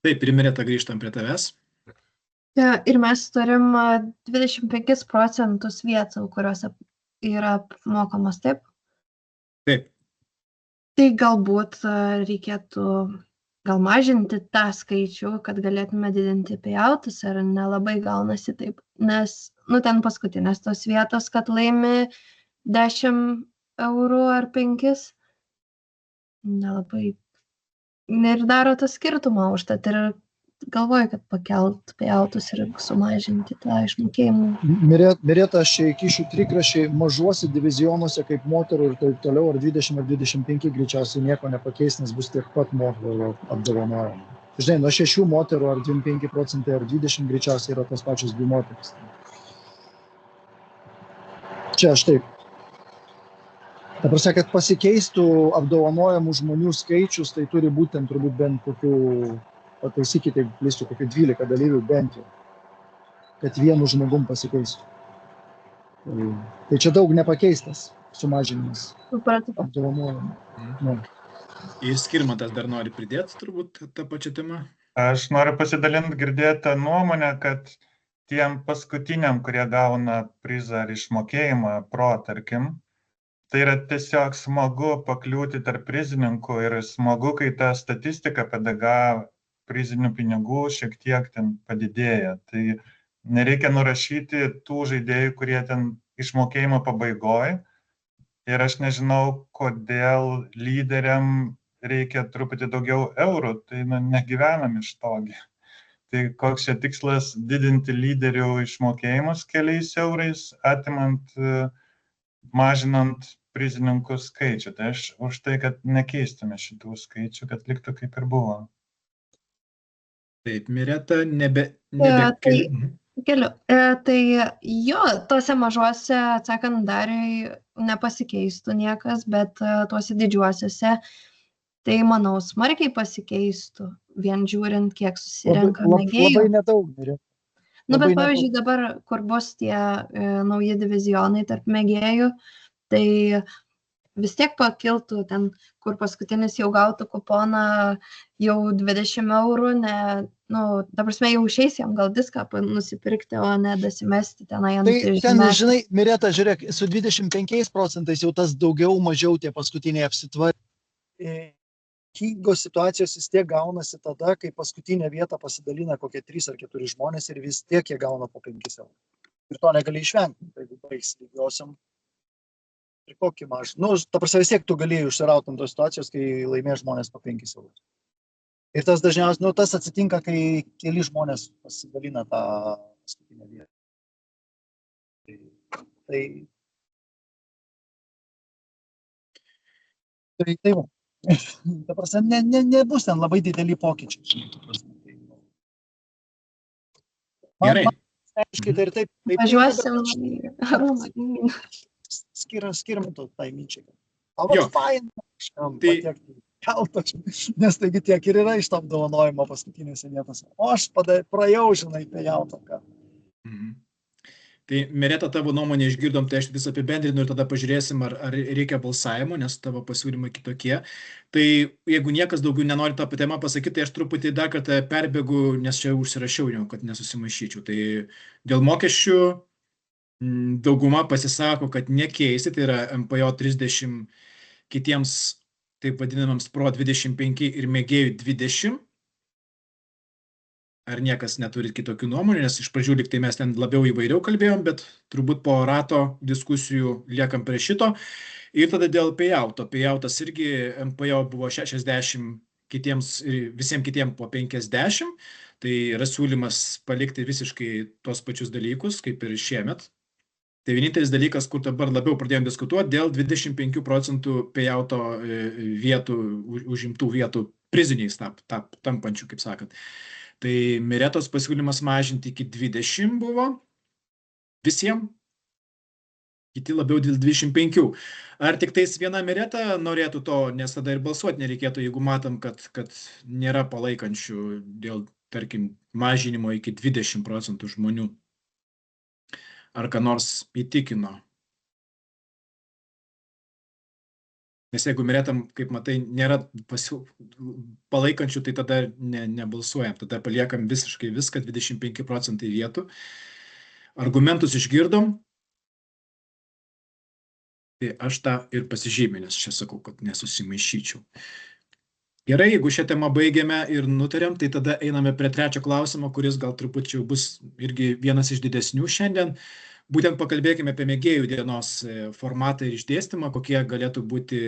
Taip, ir Mireta grįžtam prie tavęs. Ir mes turim 25% vietų, kuriuose yra mokamos, taip? Taip, Tai galbūt reikėtų gal mažinti tą skaičių, kad galėtume didinti payoutus, ar nelabai gaunasi taip. Nes, ten paskutinės tos vietos, kad laimi 10 eurų ar 5, nelabai ir daro tą skirtumą, užtat ir galvoju, kad pakelt payoutus ir sumažinti tą išmokėjimą. Mireta, aš čia įkišiu trigrašiai mažuose divizionuose kaip moterų ir taip toliau, ar 20 ar 25 greičiausiai nieko nepakeis, nes bus tiek pat moterų apdovanojimų. Žinai, nuo 6 moterų ar 25% ar 20 greičiausiai yra tos pačios 2 moteris. Čia aš taip. Ta prasme, kad pasikeistų apdovanojamų žmonių skaičius, tai turi būti ten turbūt bent kokių, pataisykite, jeigu klystu, kokių 12 dalyvių bent jau, kad vienu žmogum pasikeistų. Tai čia daug nepakeistas sumažinimas apdovanojimų. Ir Skirmantas dar nori pridėti turbūt tą pačią temą. Aš noriu pasidalinti girdėtą nuomonę, kad tiem paskutiniam, kurie gauna prizą ar išmokėjimą pro, tarkim, tai yra tiesiog smagu pakliūti tarp prizininkų ir smagu, kai ta statistika PDG prizinių pinigų šiek tiek ten padidėja. Tai nereikia nurašyti tų žaidėjų, kurie ten išmokėjimo pabaigoje. Ir aš nežinau, kodėl lyderiam reikia truputį daugiau eurų, tai negyvenam iš togi. Tai koks čia tikslas didinti lyderių išmokėjimus keliais eurais, atimant, mažinant prizininkų skaičių. Tai aš už tai, kad nekeistume šitų skaičių, kad liktų kaip ir buvo. Taip, Mireta, Keliu. Tai jo, tose mažuose, atsakant, Dariui nepasikeistų niekas, bet tuose didžiuosiuose, tai manau, smarkiai pasikeistų, vien žiūrint, kiek susirenka mėgėjų. Labai nedaug, Mireta. Bet pavyzdžiui, dabar, kur bus tie nauji divizionai tarp mėgėjų, tai vis tiek pakiltų ten, kur paskutinis jau gautų kuponą jau 20 eurų, ta prasme, jau išeis jam gal diską nusipirkti, o ne dasimesti tenai ant tai ten, žinai, Mireta, žiūrėk, su 25% jau tas daugiau mažiau tie paskutiniai apsitvarkė. Kingos situacijos vis tiek gaunasi tada, kai paskutinę vietą pasidalina kokie 3 ar 4 žmonės ir vis tiek jie gauna po 5 eurų. Ir to negali išvengti, jeigu baigs lygiosiam. Ir kokį mažą. Ta prasme, vis tiek tu galėjai užsirauti ant tos situacijos, kai laimė žmonės po 5 eurus. Ir tas dažniausiai, tas atsitinka, kai keli žmonės pasidalina tą paskutinę vietą. Tai va. Ta prasme, nebus ten labai dideli pokyčiai. Gerai. Aiškiai, tai ir taip. Važiuosim Romą. Skirmanto tai minčiai. O fain, kažkam patiekti keltą, nes taigi tiek ir yra iš to apdovanojimo paskutinėse vietose. O aš praėjau, žinai, pajautą ką. Tai Mireta, tavo nuomonę išgirdom, tai aš vis apibendrinu ir tada pažiūrėsim, ar reikia balsavimo, nes tavo pasiūlymai kitokie. Tai jeigu niekas daugiau nenori tą temą pasakyti, tai aš truputį dar kartą perbėgu, nes čia užsirašiau jau, kad nesusimaišyčiau. Tai dėl mokesčių dauguma pasisako, kad nekeisti, tai yra MPO 30 kitiems taip vadinamams pro 25 ir mėgėjų 20. Ar niekas neturi kitokių nuomonių, nes iš pradžių lyg tai mes ten labiau įvairiau kalbėjom, bet turbūt po rato diskusijų liekam prie šito. Ir tada dėl payouto. Payoutas irgi MPO buvo 60 kitiems ir visiems kitiems po 50. Tai yra siūlymas palikti visiškai tuos pačius dalykus, kaip ir šiemet. Tai vienintelis dalykas, kur dabar labiau pradėjom diskutuoti, dėl 25% payouto vietų, užimtų vietų priziniais tampančių, kaip sakant. Tai Miretos pasiūlymas mažinti iki 20 buvo visiems, kiti labiau dėl 25. Ar tik tais viena Mireta norėtų to, nes tada ir balsuoti nereikėtų, jeigu matom, kad nėra palaikančių dėl, tarkim, mažinimo iki 20% žmonių. Ar ką nors įtikino? Nes jeigu Miretam, kaip matai, nėra palaikančių, tai tada nebalsuojam, tada paliekam visiškai viską, 25% vietų. Argumentus išgirdom, tai aš tą ir pasižymiu, nes čia sakau, kad nesusimaišyčiau. Gerai, jeigu šią temą baigėme ir nutarėm, tai tada einame prie trečio klausimo, kuris gal truputį bus irgi vienas iš didesnių šiandien. Būtent pakalbėkime apie mėgėjų dienos formatą ir išdėstymą, kokie galėtų būti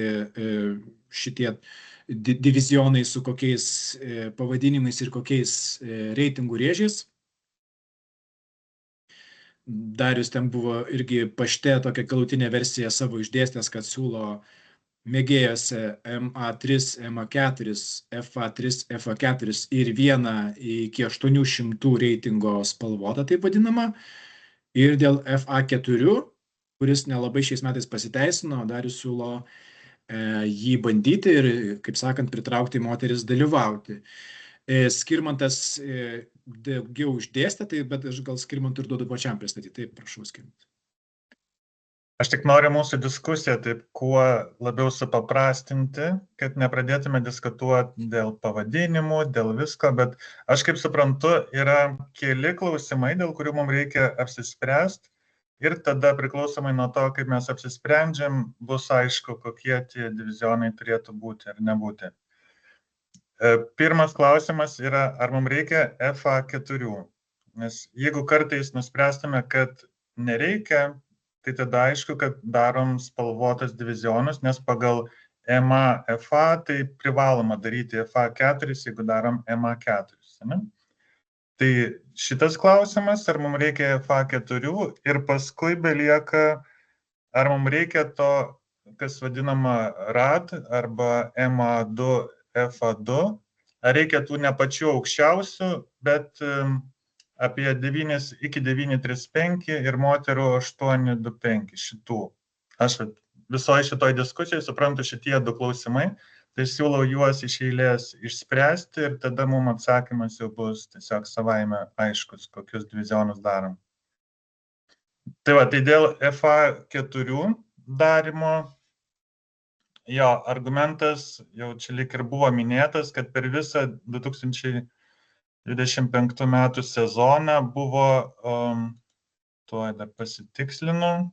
šitie divizionai su kokiais pavadinimais ir kokiais reitingų rėžiais. Darius ten buvo irgi pašte tokia galutinė versija savo išdėstęs, kad siūlo mėgėjose MA3, MA4, FA3, FA4 ir vieną iki 800 reitingo spalvotą, taip vadinamą. Ir dėl FA4, kuris nelabai šiais metais pasiteisino, Darius siūlo jį bandyti ir, kaip sakant, pritraukti moteris dalyvauti. Skirmantas daugiau uždėstė, bet aš gal Skirmantui ir duodu pačiam pristatyti. Taip, prašau, Skirmantas. Aš tik noriu mūsų diskusiją taip kuo labiau supaprastinti, kad nepradėtume diskutuoti dėl pavadinimų, dėl visko, bet aš kaip suprantu, yra keli klausimai, dėl kurių mums reikia apsispręsti ir tada priklausomai nuo to, kaip mes apsisprendžiam, bus aišku, kokie tie divizionai turėtų būti ar nebūti. Pirmas klausimas yra, ar mums reikia FA4, nes jeigu kartais nuspręstume, kad nereikia, tai tada aišku, kad darom spalvotas divizionus, nes pagal MA, FA tai privaloma daryti FA4, jeigu darom MA4. Ne? Tai šitas klausimas, ar mums reikia FA4 ir paskui belieka, ar mums reikia to, kas vadinama RAD arba MA2, FA2, ar reikia tų ne pačių aukščiausių, bet apie 9 iki 935 ir moterų 825 šitų. Aš visoje šitoj diskusijai suprantu šitie du klausimai, tai siūlau juos iš eilės išspręsti ir tada mums atsakymas jau bus tiesiog savaime aiškus, kokius divizionus darom. Tai va, tai dėl FA4 darimo, jo, argumentas jau čia lyg ir buvo minėtas, kad per visą 2025 metų sezoną buvo, tuoj dar pasitikslinu,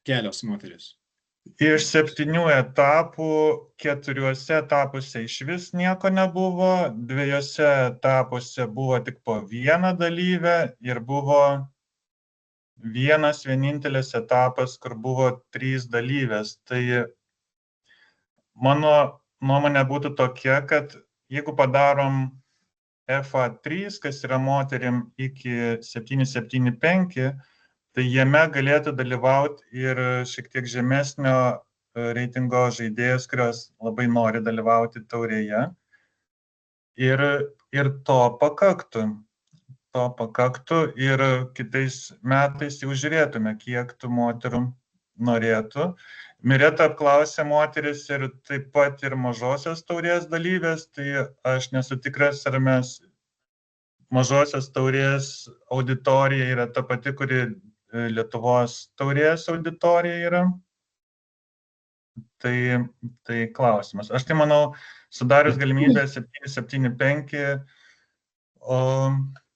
kelios moteris. Iš 7 etapų, 4 etapuose iš vis nieko nebuvo, 2 etapuose buvo tik po vieną dalyvę ir buvo vienintelis etapas, kur buvo 3 dalyvės. Tai mano nuomonė būtų tokia, kad jeigu padarom FA3, kas yra moterim iki 775, tai jame galėtų dalyvauti ir šiek tiek žemesnio reitingo žaidėjas, kurios labai nori dalyvauti taurėje. Ir to pakaktų. To pakaktų ir kitais metais jau žiūrėtume, kiek tų moterų norėtų. Mireta apklausė moteris ir taip pat ir mažosios taurės dalyvės, tai aš nesu tikras, ar mes mažosios taurės auditorija yra ta pati, kuri Lietuvos taurės auditorija yra. Tai klausimas. Aš tai manau, sudarius galimybę 775,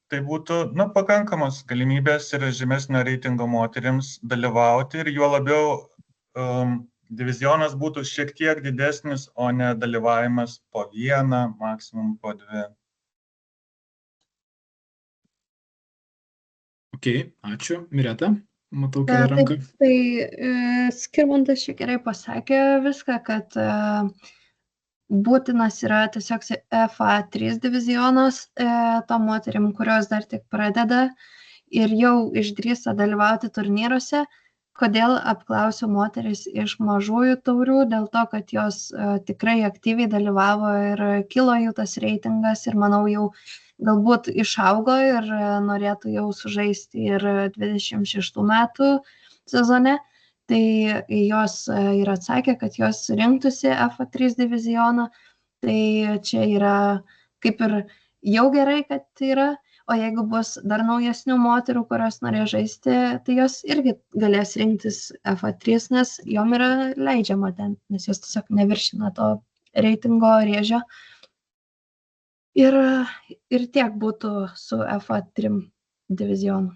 tai būtų pakankamos galimybės ir žemesnio reitingo moterims dalyvauti ir juo labiau divizionas būtų šiek tiek didesnis, o ne dalyvavimas po vieną, maksimum po 2. Ok, ačiū. Mireta, matau kelią ranką. Tai Skirmantas čia gerai pasakė viską, kad būtinas yra tiesiog FA3 divizionas tom moterim, kurios dar tik pradeda ir jau išdrįsta dalyvauti turnyruose. Kodėl apklausiu moteris iš mažųjų taurių? Dėl to, kad jos tikrai aktyviai dalyvavo ir kilo jų tas reitingas ir manau jau galbūt išaugo ir norėtų jau sužaisti ir 26 metų sezone. Tai jos ir atsakė, kad jos rinktųsi FA3 divizioną. Tai čia yra kaip ir jau gerai, kad yra. o jeigu bus dar naujesnių moterų, kurios norės žaisti, tai jos irgi galės rinktis FA3, nes jom yra leidžiama ten, nes jos tiesiog neviršina to reitingo rėžio. Ir tiek būtų su FA3 divizionu.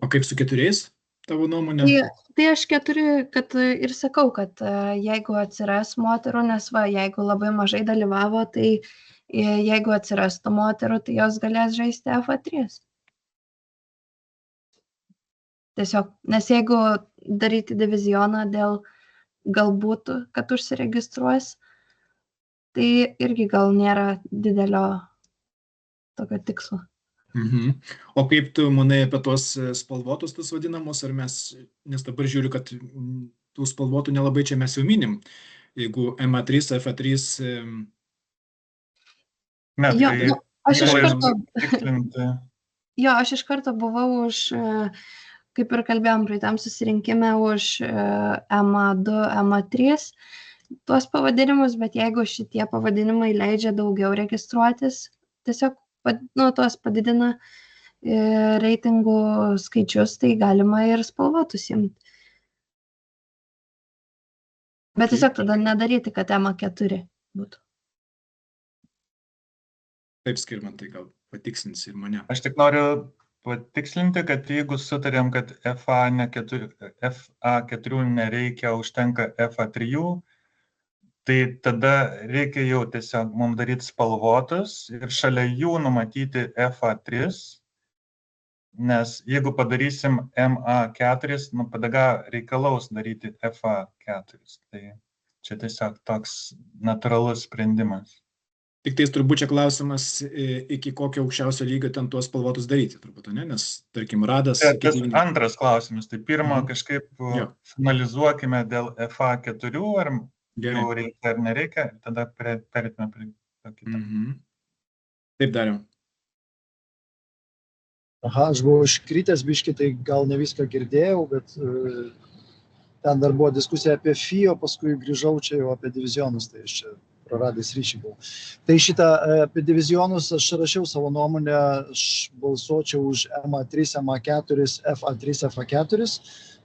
O kaip su 4, tavo nuomonė? Tai aš 4, kad ir sakau, kad jeigu atsiras moterų, nes jeigu labai mažai dalyvavo, tai jeigu atsirastų moterų, tai jos galės žaisti FA3. Tiesiog, nes jeigu daryti divizioną dėl galbūt, kad užsiregistruos, tai irgi gal nėra didelio tokio tikslo. O kaip tu manai apie tos spalvotus, tas vadinamus, ar mes, nes dabar žiūriu, kad tų spalvotų nelabai čia mes jau minim. Jeigu MA3, FA3... Ne, tai aš iš karto buvau už, kaip ir kalbėjom praeitam susirinkime, už MA2, MA3 tuos pavadinimus, bet jeigu šitie pavadinimai leidžia daugiau registruotis, tiesiog tuos padidina reitingų skaičius, tai galima ir spalvotus imti. Bet tiesiog tada nedaryti, kad MA4 būtų. Taip, Skirmantai, gal patikslins ir mane. Aš tik noriu patikslinti, kad jeigu sutarėm, kad FA4 nereikia, užtenka FA3, tai tada reikia jau tiesiog mums daryti spalvotus ir šalia jų numatyti FA3, nes jeigu padarysim MA4, tada reikalaus daryti FA4. Tai čia tiesiog toks natūralus sprendimas. Tik tais turbūt čia klausimas, iki kokio aukščiausio lygio ten tuos spalvotus daryti, turbūt, ne? Nes, tarkim, radas... Tas antras klausimas. Tai pirmą kažkaip finalizuokime dėl FA4, ar jau reikia ar nereikia, tada perėtume prie kitą. Taip dariau. Aš buvau iškritęs biškį, tai gal ne viską girdėjau, bet ten dar buvo diskusija apie FIO, paskui grįžau čia jau apie divizionus, tai aš čia praradęs ryšį buvau. Tai šitą apie divizionus aš rašiau savo nuomonę, aš balsuočiau už MA3, MA4, FA3, FA4.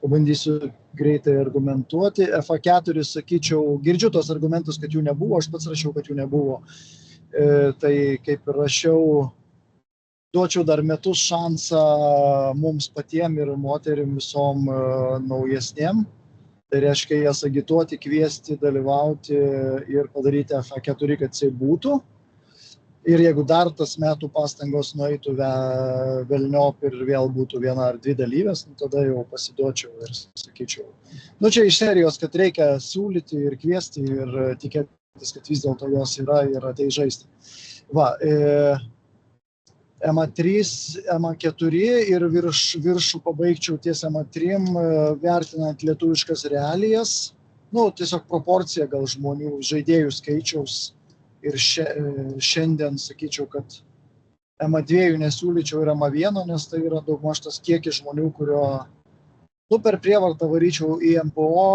Pabandysiu greitai argumentuoti. FA4, sakyčiau, girdžiu tos argumentus, kad jų nebuvo, aš pats rašiau, kad jų nebuvo. Tai kaip ir rašiau, duočiau dar metus šansą mums patiem ir moterim visom naujesniem. Tai reiškia jas agituoti, kviesti, dalyvauti ir padaryti FA4, kad jisai būtų. Ir jeigu dar tas metų pastangos nueitų velniop ir vėl būtų 1 ar 2 dalyvės, tada jau pasiduočiau ir sakyčiau. Čia iš serijos, kad reikia siūlyti ir kviesti ir tikėtis, kad vis dėlto jos yra ir atei žaisti. MA3, MA4 ir viršų pabaigčiau ties MA3, vertinant lietuviškas realijas. Tiesiog proporcija gal žmonių, žaidėjų skaičiaus. Ir šiandien sakyčiau, kad MA2 nesiūlyčiau ir MA1, nes tai yra daugmaž tas kiekis žmonių, kurio per prievartą varyčiau į MPO,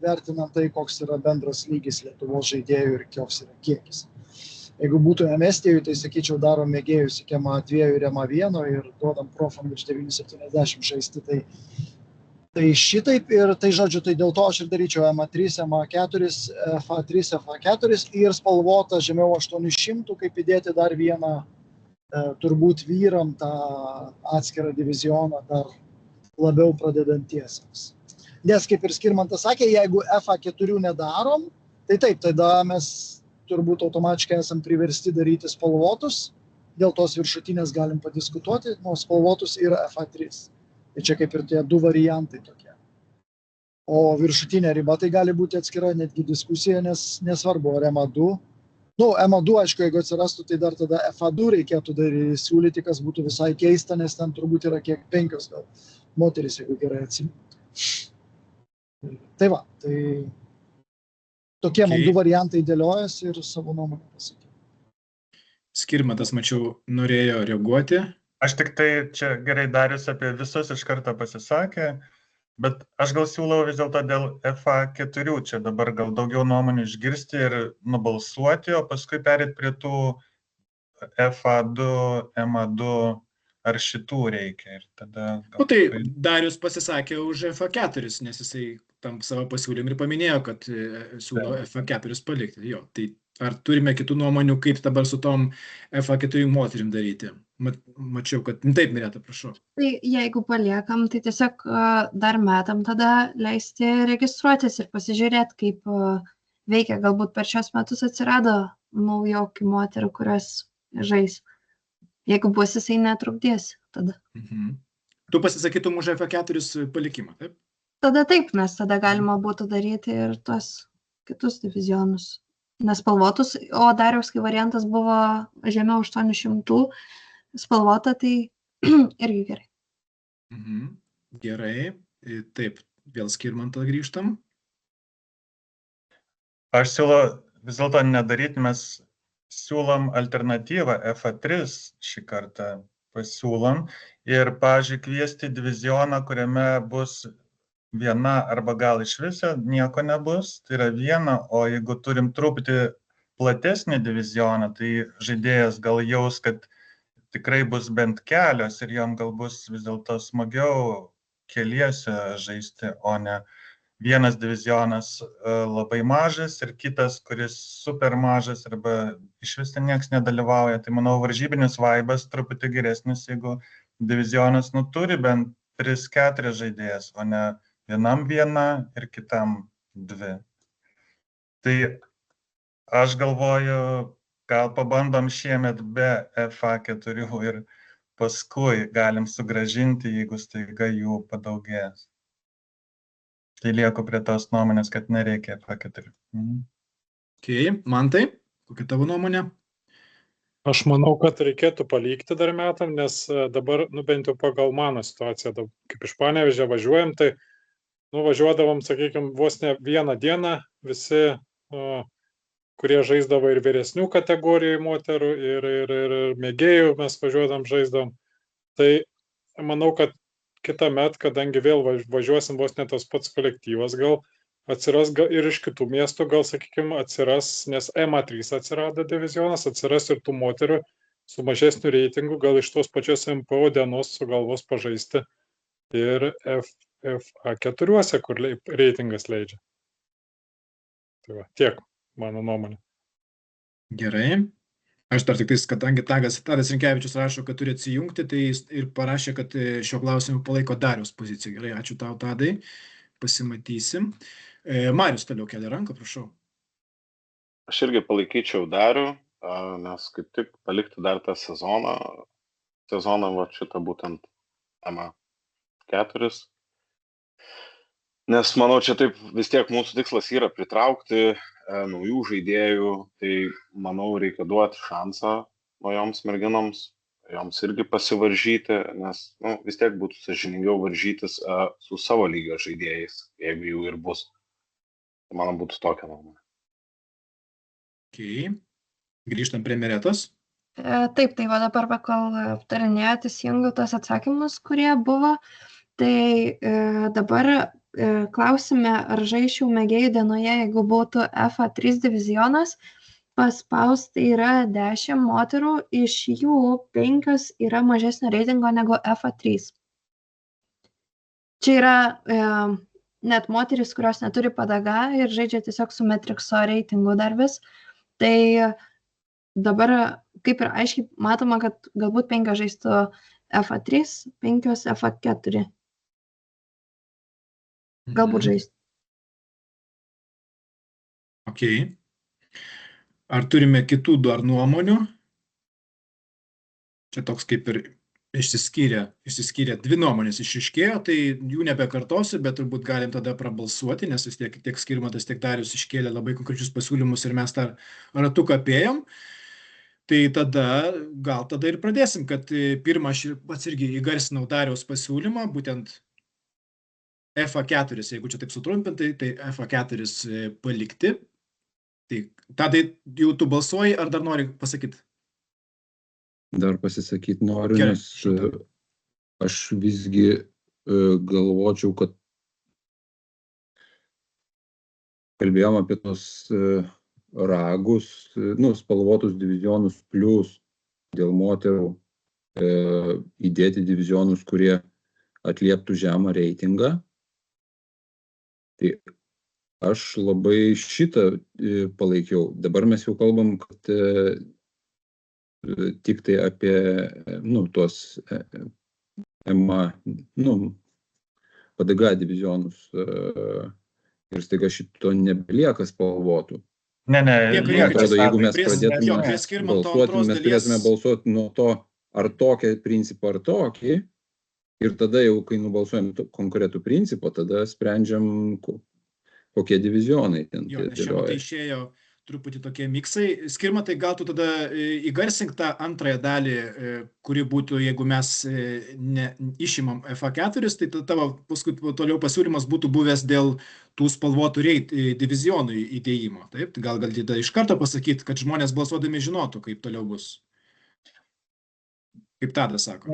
vertinant tai, koks yra bendras lygis Lietuvos žaidėjų ir koks yra kiekis. Jeigu būtume Estijoj, tai sakyčiau, darom mėgėjus iki MA2 ir MA1 ir duodam profam virš 970 žaisti. Tai šitaip ir tai žodžiu, tai dėl to aš ir daryčiau MA3, MA4, FA3, FA4 ir spalvotą žemiau 800, kaip įdėti dar vieną, turbūt vyram tą atskirą divizioną dar labiau pradedantiesiems. Nes kaip ir Skirmantas sakė, jeigu FA4 nedarom, tai taip, tada mes turbūt automatiškai esam priversti daryti spalvotus, dėl tos viršutinės galim padiskutuoti, spalvotus ir FA3. Tai čia kaip ir tie 2 variantai tokie. O viršutinė riba tai gali būti atskira netgi diskusija, nes nesvarbu, ar MA2. MA2, aišku, jeigu atsirastų, tai dar tada FA2 reikėtų siūlyti, kas būtų visai keista, nes ten turbūt yra kiek 5 gal moteris, jeigu gerai atsimenu. Tai tokie man 2 variantai dėliojasi ir savo nuomonę pasakė. Skirmantas, mačiau, norėjo reaguoti. Aš tik tai čia gerai Darius apie visus iš karto pasisakė, bet aš gal siūlau vis dėlto dėl FA4 čia dabar gal daugiau nuomonių išgirsti ir nubalsuoti, o paskui perėti prie tų FA2, MA2, ar šitų reikia. Ir tada Nu, tai Darius pasisakė už FA4, nes jisai tam savo pasiūlymą ir paminėjo, kad siūlo FA4 palikti. Jo, tai ar turime kitų nuomonių, kaip dabar su tom FA4 moterim daryti? Mačiau, kad taip, Mireta, prašau. Tai jeigu paliekam, tai tiesiog dar metam tada leisti registruotis ir pasižiūrėti, kaip veikia. Galbūt per šios metus atsirado naujokių moterų, kurios žais. Jeigu bus, jisai netrukdės tada. Tu pasisakytum už FA4 palikimą, taip? Tada taip, nes tada galima būtų daryti ir tuos kitus divizionus nespalvotus, o Dariaus, kai variantas buvo žemiau 800 spalvota, tai irgi gerai. Gerai, taip, vėl Skirmantą grįžtam. Aš siūlau vis dėlto nedaryti, mes siūlom alternatyvą FA3 šį kartą pasiūlom ir, pavyzdžiui, kviesti divizioną, kuriame bus viena arba gal iš viso nieko nebus, tai yra viena, o jeigu turim truputį platesnį divizioną, tai žaidėjas gal jaus, kad tikrai bus bent kelios ir jam gal bus vis dėlto smagiau keliese žaisti, o ne vienas divizionas labai mažas ir kitas, kuris super mažas arba iš vis ten nieks nedalyvauja. Tai manau, varžybinis vaibas truputį geresnis, jeigu divizionas turi bent 3-4 žaidėjas, o ne vienam viena ir kitam 2. Tai aš galvoju, gal pabandom šiemet be FA4 ir paskui galim sugrąžinti, jeigu staiga jų padaugės. Tai lieku prie tos nuomonės, kad nereikia FA4. Mantai, kokia tavo nuomonė? Aš manau, kad reikėtų palikti dar metam, nes dabar, bent jau pagal mano situaciją, kaip iš Panevėžio važiuojam, tai važiuodavom, sakykime, vos ne vieną dieną, visi, kurie žaisdavo ir vyresnių kategorijų moterų, ir mėgėjų mes važiuodam žaisdavom. Tai manau, kad kitą metą, kadangi vėl važiuosim vos ne tas pats kolektyvas, gal atsiras ir iš kitų miestų, gal, sakykime, atsiras, nes MA3 atsirado divizionas, atsiras ir tų moterų su mažesniu reitingu, gal iš tos pačios MPO dienos sugalvos pažaisti ir FA4, kur reitingas leidžia. Tai va, tiek mano nuomonė. Gerai. Aš dar tik tais, kadangi Tadas Rinkevičius rašo, kad turi atsijungti, tai jis ir parašė, kad šio klausimu palaiko Dariaus poziciją. Gerai, ačiū tau, Tadai. Pasimatysim. Marius toliau kelia ranką, prašau. Aš irgi palaikyčiau Darių, nes kaip tik palikti dar tą sezoną va šitą būtent MA4. Nes manau, čia taip vis tiek mūsų tikslas yra pritraukti naujų žaidėjų, tai manau, reikia duoti šansą naujoms merginoms, joms irgi pasivaržyti, nes vis tiek būtų sąžiningiau varžytis su savo lygio žaidėjais, jeigu jų ir bus. Tai manau, būtų tokia nuomonė. Grįžtam prie Miretos. Taip, tai va dabar, kol aptarinėjot, įsijungiau tos atsakymus, kurie buvo. Tai dabar klausime, ar žaisčiau mėgėjų dienoje, jeigu būtų FA3 divizionas, paspausti yra 10 moterų, iš jų 5 yra mažesnio reitingo negu FA3. Čia yra net moteris, kurios neturi padaga ir žaidžia tiesiog su Metrixo reitingu dar vis. Tai dabar kaip ir aiškiai matoma, kad galbūt 5 žaistų FA3, 5 FA4. Galbūt žaisti. Ar turime kitų dar nuomonių? Čia toks kaip ir išsiskyrė 2 nuomonės išiškėjo, tai jų nebekartosiu, bet turbūt galim tada prabalsuoti, nes vis tiek Skirmantas, tiek Darius iškėlė labai konkrečius pasiūlymus ir mes tą ratuką apėjom. Tai gal tada ir pradėsim, kad pirmą aš pats irgi įgarsinau Dariaus pasiūlymą, būtent FA4, jeigu čia taip sutrumpintai, tai FA4 palikti. Tai Tadai, jau tu balsuoji, ar dar nori pasakyti? Dar pasisakyti noriu, nes aš visgi galvočiau, kad kalbėjom apie tos ragus, spalvotus divizionus plus dėl moterų įdėti divizionus, kurie atlieptų žemą reitingą. Tai aš labai šitą palaikiau. Dabar mes jau kalbam, kad tik tai apie tuos MA, PDG divizionus ir staiga šito nebelieka spalvotų. Ne, Atrodo, jeigu mes prie pradėtume Skirmanto balsuoti, antros mes dalies- turėtume balsuoti nuo to, ar tokį principą, ar tokį. Ir tada jau, kai nubalsuojam konkretų principą, tada sprendžiam, kokie divizionai ten Jo, nes čia matai išėjo truputį tokie miksai. Skirmantai, gal tu tada įgarsink tą antrąją dalį, kuri būtų, jeigu mes išimam FA4, tai tavo paskui toliau pasiūlymas būtų buvęs dėl tų spalvotų divizionų įdėjimo. Taip, gal tada iš karto pasakyti, kad žmonės balsuodami žinotų, kaip toliau bus. Kaip Tadas sako.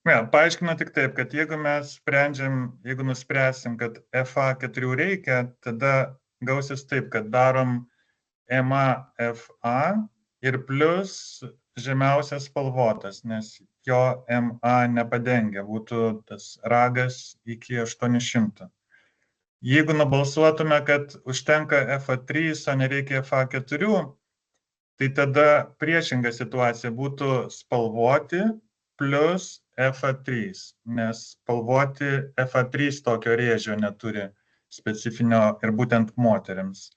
Paaiškinu tik taip, kad jeigu mes sprendžiam, jeigu nuspręsim, kad FA4 reikia, tada gausis taip, kad darom MA-FA ir plus žemiausias spalvotas, nes jo MA nepadengia, būtų tas ragas iki 800. Jeigu nubalsuotume, kad užtenka FA3, o nereikia FA4, tai tada priešinga situacija būtų spalvoti plus FA3, nes spalvoti FA3 tokio rėžio neturi specifinio ir būtent moteriams.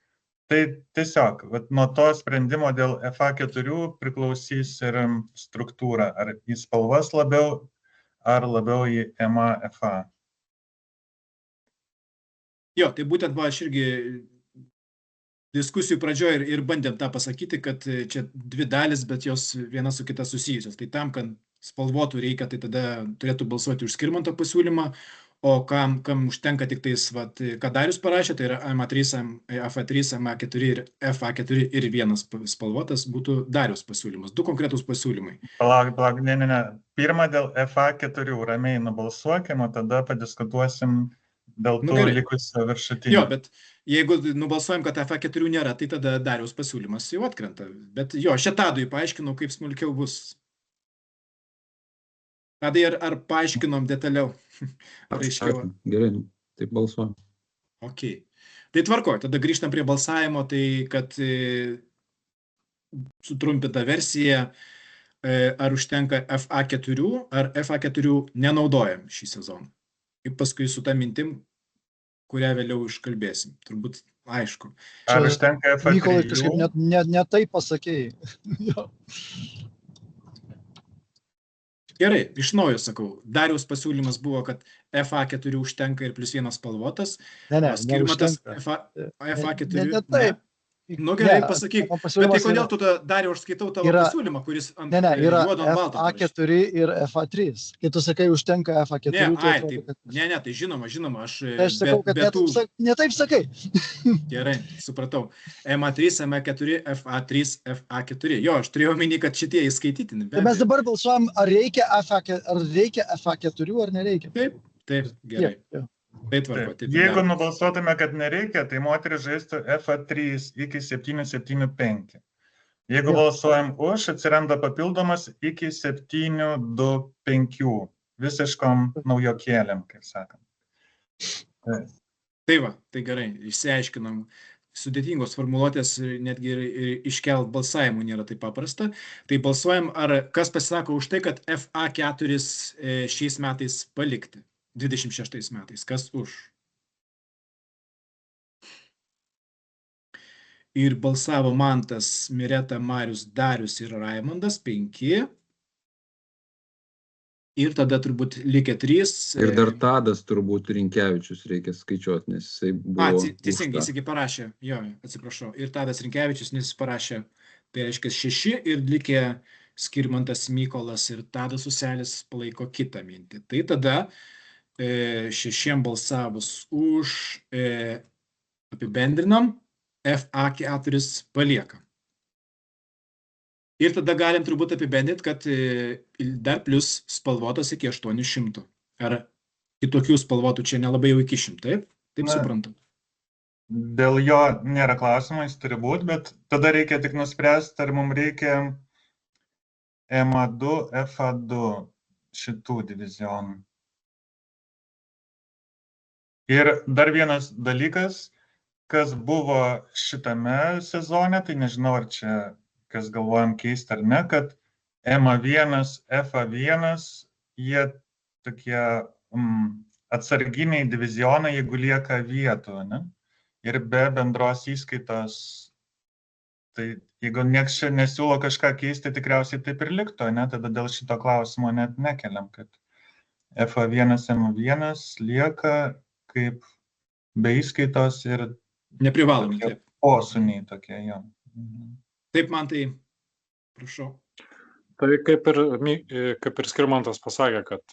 Tai tiesiog, nuo to sprendimo dėl FA4 priklausys ir struktūra, ar į spalvas labiau, ar labiau į MA-FA. Jo, tai būtent aš irgi diskusijų pradžioje ir bandėm tą pasakyti, kad čia dvi dalis, bet jos viena su kita susijusios. Tai tam, kad spalvotų reikia, tai tada turėtų balsuoti už Skirmanto pasiūlymą, o kam užtenka tik tais, ką Darius parašė, tai yra MA3, FA3, MA4 ir FA4 ir vienas spalvotas būtų Darius pasiūlymas. Du konkretūs pasiūlymai. Palauk, ne. Pirmą dėl FA4 ramiai nubalsuokim, o tada padiskutuosim dėl tų likusio viršutinių. Jo, bet jeigu nubalsuojam, kad FA4 nėra, tai tada Dariaus pasiūlymas jau atkrenta. Bet jo, šią Tadui paaiškinau, kaip smulkiau bus. Tadai, ar paaiškinom detaliau? Gerai, taip balsuojam. Ok. Tai tvarkoj, tada grįžtam prie balsavimo, tai kad sutrumpinta versija, ar užtenka FA4, ar FA4 nenaudojam šį sezoną. Ir paskui su tą mintim, kurią vėliau iškalbėsim. Turbūt aišku. Ar užtenka FA3? Mykolai, kažkaip ne taip pasakėjai. Gerai, iš naujo sakau. Dariaus pasiūlymas buvo, kad FA4 užtenka ir plus vienas spalvotas. Skirmantas FA4. Ne taip. Nu gerai, pasakyk. Bet tai kodėl tu Dariau, aš skaitau tavo pasiūlymą, kuris ant juodo ant balto. FA4 ir FA3. Kai tu sakai, užtenka FA4. Ne, tai žinoma, aš sakau, kad ne taip sakai. Gerai, supratau. MA3, MA4, FA3, FA4. Jo, aš turėjau omeny, kad šitie įskaitytini. Tai mes dabar balsuojam, ar reikia FA4 ar nereikia. Taip, gerai. Jeigu nubalsuotume, kad nereikia, tai moteris žaistų FA3 iki 775. Jeigu balsuojam už, atsiranda papildomas iki 725. Visiškom naujokėlėm, kaip sakant. Tai va, tai gerai, išsiaiškinam. Sudėtingos formuluotės, netgi iškelt balsavimų nėra taip paprasta. Tai balsuojam, ar kas pasisako už tai, kad FA4 šiais metais palikti. 26 metais. Kas už? Ir balsavo Mantas, Mireta, Marius, Darius ir Raimondas, 5. Ir tada turbūt likę 3. Ir dar Tadas turbūt Rinkevičius reikia skaičiuoti, nes jisai buvo... Teisingai, jisai parašė. Jo, atsiprašau. Ir Tadas Rinkevičius, nes jis parašė, tai reiškia 6 ir likę Skirmantas, Mykolas ir Tadas Uselis palaiko kitą mintį. Tai tada 6 balsavus už apibendrinam, FA4 paliekam. Ir tada galim turbūt apibendrinti, kad dar plus spalvotas iki 800. Ar kitokių spalvotų čia nelabai jau iki 100, taip suprantu? Dėl jo nėra klausimų, jis turi būti, bet tada reikia tik nuspręsti, ar mums reikia EMA2, FA2 šitų divizionų. Ir dar vienas dalykas, kas buvo šitame sezone, tai nežinau, ar čia kas galvojam keisti ar ne, kad EMA1, FA1, jie tokie atsarginiai divizionai, jeigu lieka vietų, ne? Ir be bendros įskaitos, tai jeigu nieks čia nesiūlo kažką keisti, tikriausiai taip ir liktų, ne? Tada dėl šito klausimo net nekeliam, kad FA1, EMA1 lieka kaip be įskaitos ir Neprivalomi, taip. posūniai tokie, jo. Taip, man tai, prašau. Tai kaip ir Skirmantas pasakė, kad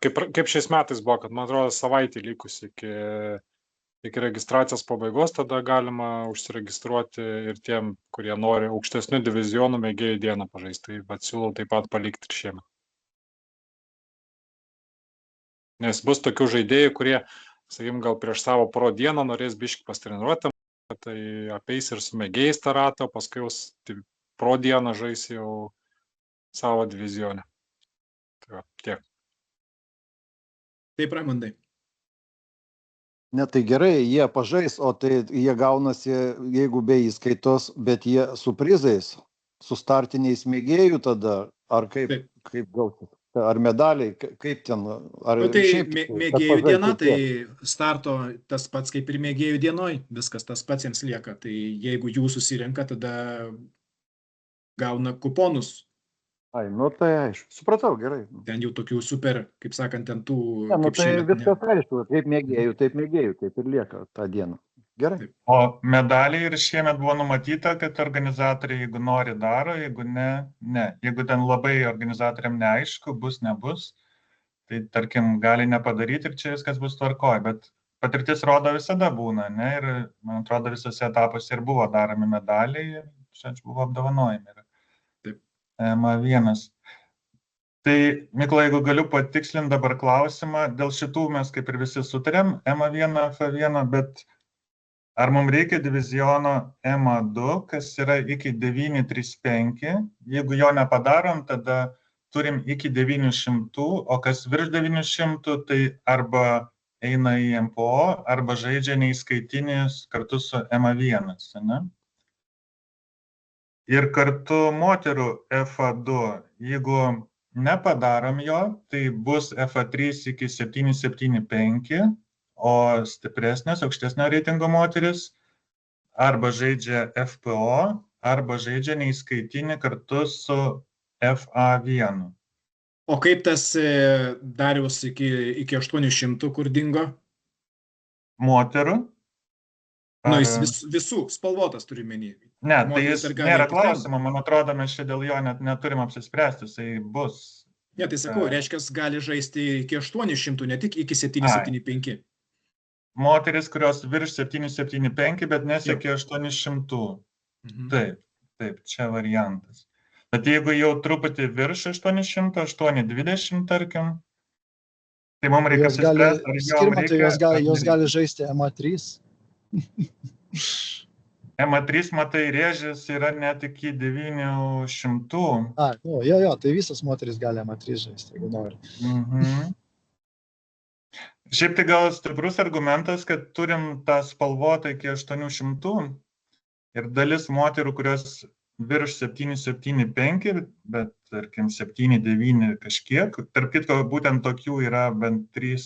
kaip šiais metais buvo, kad man atrodo savaitė likus iki registracijos pabaigos, tada galima užsiregistruoti ir tiem, kurie nori aukštesnių divizionų mėgėjų dieną pažaisti. Tai siūlau taip pat palikti ir šiemet. Nes bus tokių žaidėjų, kurie, sakykim, gal prieš savo pro dieną norės biškį pastreniruoti, tai apeis ir su mėgėjais tą ratą, paskui jau pro dieną žais jau savo divizionę. Tai va, tiek. Taip, Raimundai. Ne, tai gerai, jie pažais, o tai jie gaunasi, jeigu be įskaitos, bet jie su prizais, su startiniais mėgėjų tada, ar kaip gauti? Ar medaliai, kaip ten? Ar Tai šiaip, mėgėjų diena, tai starto tas pats kaip ir mėgėjų dienoj, viskas tas pats jiems lieka. Tai jeigu jų susirenka, tada gauna kuponus. Ai, nu tai aišku, supratau, gerai. Ten jau tokių super, kaip sakant, ten tų... Ne, nu tai viskas aišku, kaip mėgėjų, taip ir lieka tą dieną. Gerai. O medaliai ir šiemet buvo numatyta, kad organizatoriai, jeigu nori, daro, jeigu ne, ne. Jeigu ten labai organizatoriam neaišku, bus, nebus, tai tarkim gali nepadaryti ir čia viskas bus tvarkoj, bet patirtis rodo visada būna, ne, ir man atrodo visose etapuose ir buvo daromi medaliai ir čia buvo apdovanojami. EMA1. Tai, Mykola, jeigu galiu patikslinti dabar klausimą, dėl šitų mes kaip ir visi sutarėm, EMA1, FA1, bet ar mums reikia diviziono EMA2, kas yra iki 935, jeigu jo nepadarom, tada turim iki 900, o kas virš 900, tai arba eina į MPO, arba žaidžia neįskaitinis kartu su EMA1, ne? Ir kartu moterų FA2, jeigu nepadarom jo, tai bus FA3 iki 775, o stipresnės, aukštesnio reitingo moteris arba žaidžia FPO, arba žaidžia neįskaitinį kartu su FA1. O kaip tas Dariaus iki 800, kur dingo? Moterų? Nu, jis visų spalvotas turi menį. Ne, tai jis nėra klausimo, man atrodo, mes čia dėl jo net neturim apsispręsti, jisai bus. Ne, tai sakau, reiškia, gali žaisti iki 800, ne tik iki 775. Moteris, kurios virš 775, bet nesiekia 800. Taip, čia variantas. Bet jeigu jau truputį virš 800, 820, tarkim, tai mums reikia apsispręsti, ar jom reikia... Jos gali žaisti EMA3. EMA3, matai, rėžis yra net iki 900. Jo, tai visas moteris gali EMA3 žaisti, jeigu nori. Šiaip tai gal stiprus argumentas, kad turim tą spalvotą iki 800 ir dalis moterų, kurios virš 775, bet tarkim 7-9 kažkiek, tarp kitko būtent tokių yra bent 3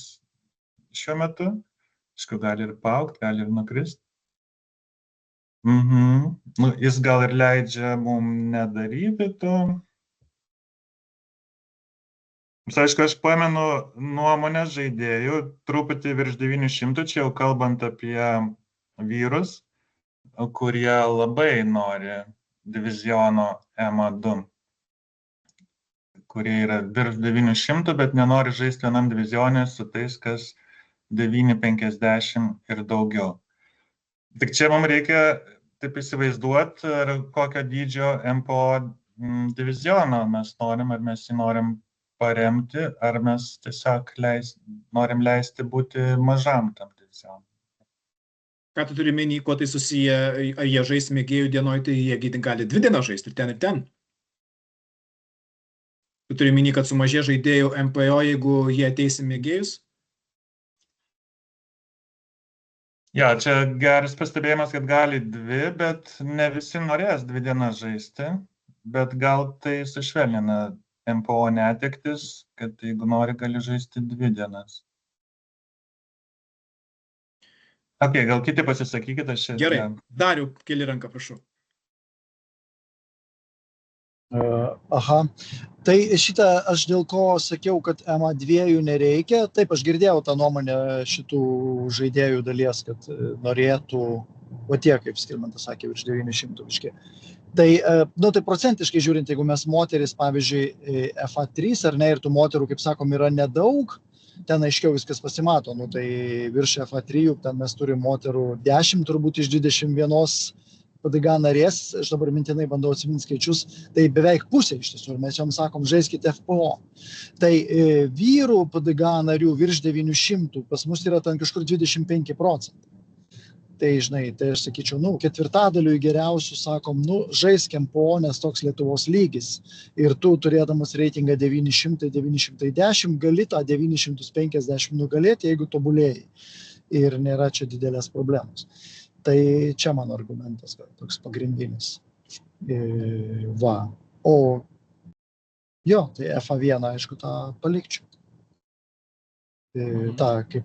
šiuo metu, aišku, gali ir paaugti, gali ir nukrist. Nu, jis gal ir leidžia mums nedaryti to. Aišku, aš pamenu nuomonės žaidėjų, truputį virš 900, čia jau kalbant apie vyrus, kurie labai nori diviziono EMA2, kurie yra virš 900, bet nenori žaisti vienam divizionė su tais, kas 950 ir daugiau. Tik čia mums reikia taip įsivaizduoti, kokio dydžio MPO diviziono mes norim, ar mes jį norim paremti, ar mes tiesiog norim leisti būti mažam tam divizionui. Ką tu turi menį, kuo tai susiję, ar jie žais mėgėjų dienoj, tai jie gali 2 dienas žaisti ir ten ir ten. Tu turi minį, kad sumažė žaidėjų MPO, jeigu jie ateis į mėgėjus? Jo, čia geras pastebėjimas, kad gali 2, bet ne visi norės 2 dienas žaisti, bet gal tai sušvelnina MPO netektis, kad jeigu nori, gali žaisti 2 dienas. Ok, gal kiti pasisakykit, aš čia... Gerai, Dariau, keli ranką, prašau. Aha, tai šitą aš dėl ko sakiau, kad MA2 nereikia. Taip, aš girdėjau tą nuomonę šitų žaidėjų dalies, kad norėtų, o tie, kaip Skirmantas sakė, virš 900 viškė. Tai, tai procentiškai žiūrint, jeigu mes moteris, pavyzdžiui, FA3 ar ne, ir tų moterų, kaip sakom, yra nedaug, ten aiškiau viskas pasimato, tai virš FA3, ten mes turime moterų 10, turbūt iš 21 PDG narės, aš dabar mintinai bandau atsiminti skaičius, tai beveik pusė iš tiesų, ir mes jom sakom, žaiskite FPO. Tai vyrų PDG narių virš 900, pas mus yra ten kažkur 25%. Tai, žinai, tai aš sakyčiau, ketvirtadaliui geriausių sakom, žaisk MPO, nes toks Lietuvos lygis. Ir tu, turėdamas reitingą 900-910, gali tą 950 nugalėti, jeigu tobulėjai. Ir nėra čia didelės problemos. Tai čia mano argumentas, toks pagrindinis. Va. O jo, tai FA1, aišku, tą palikčiau. Ta kaip,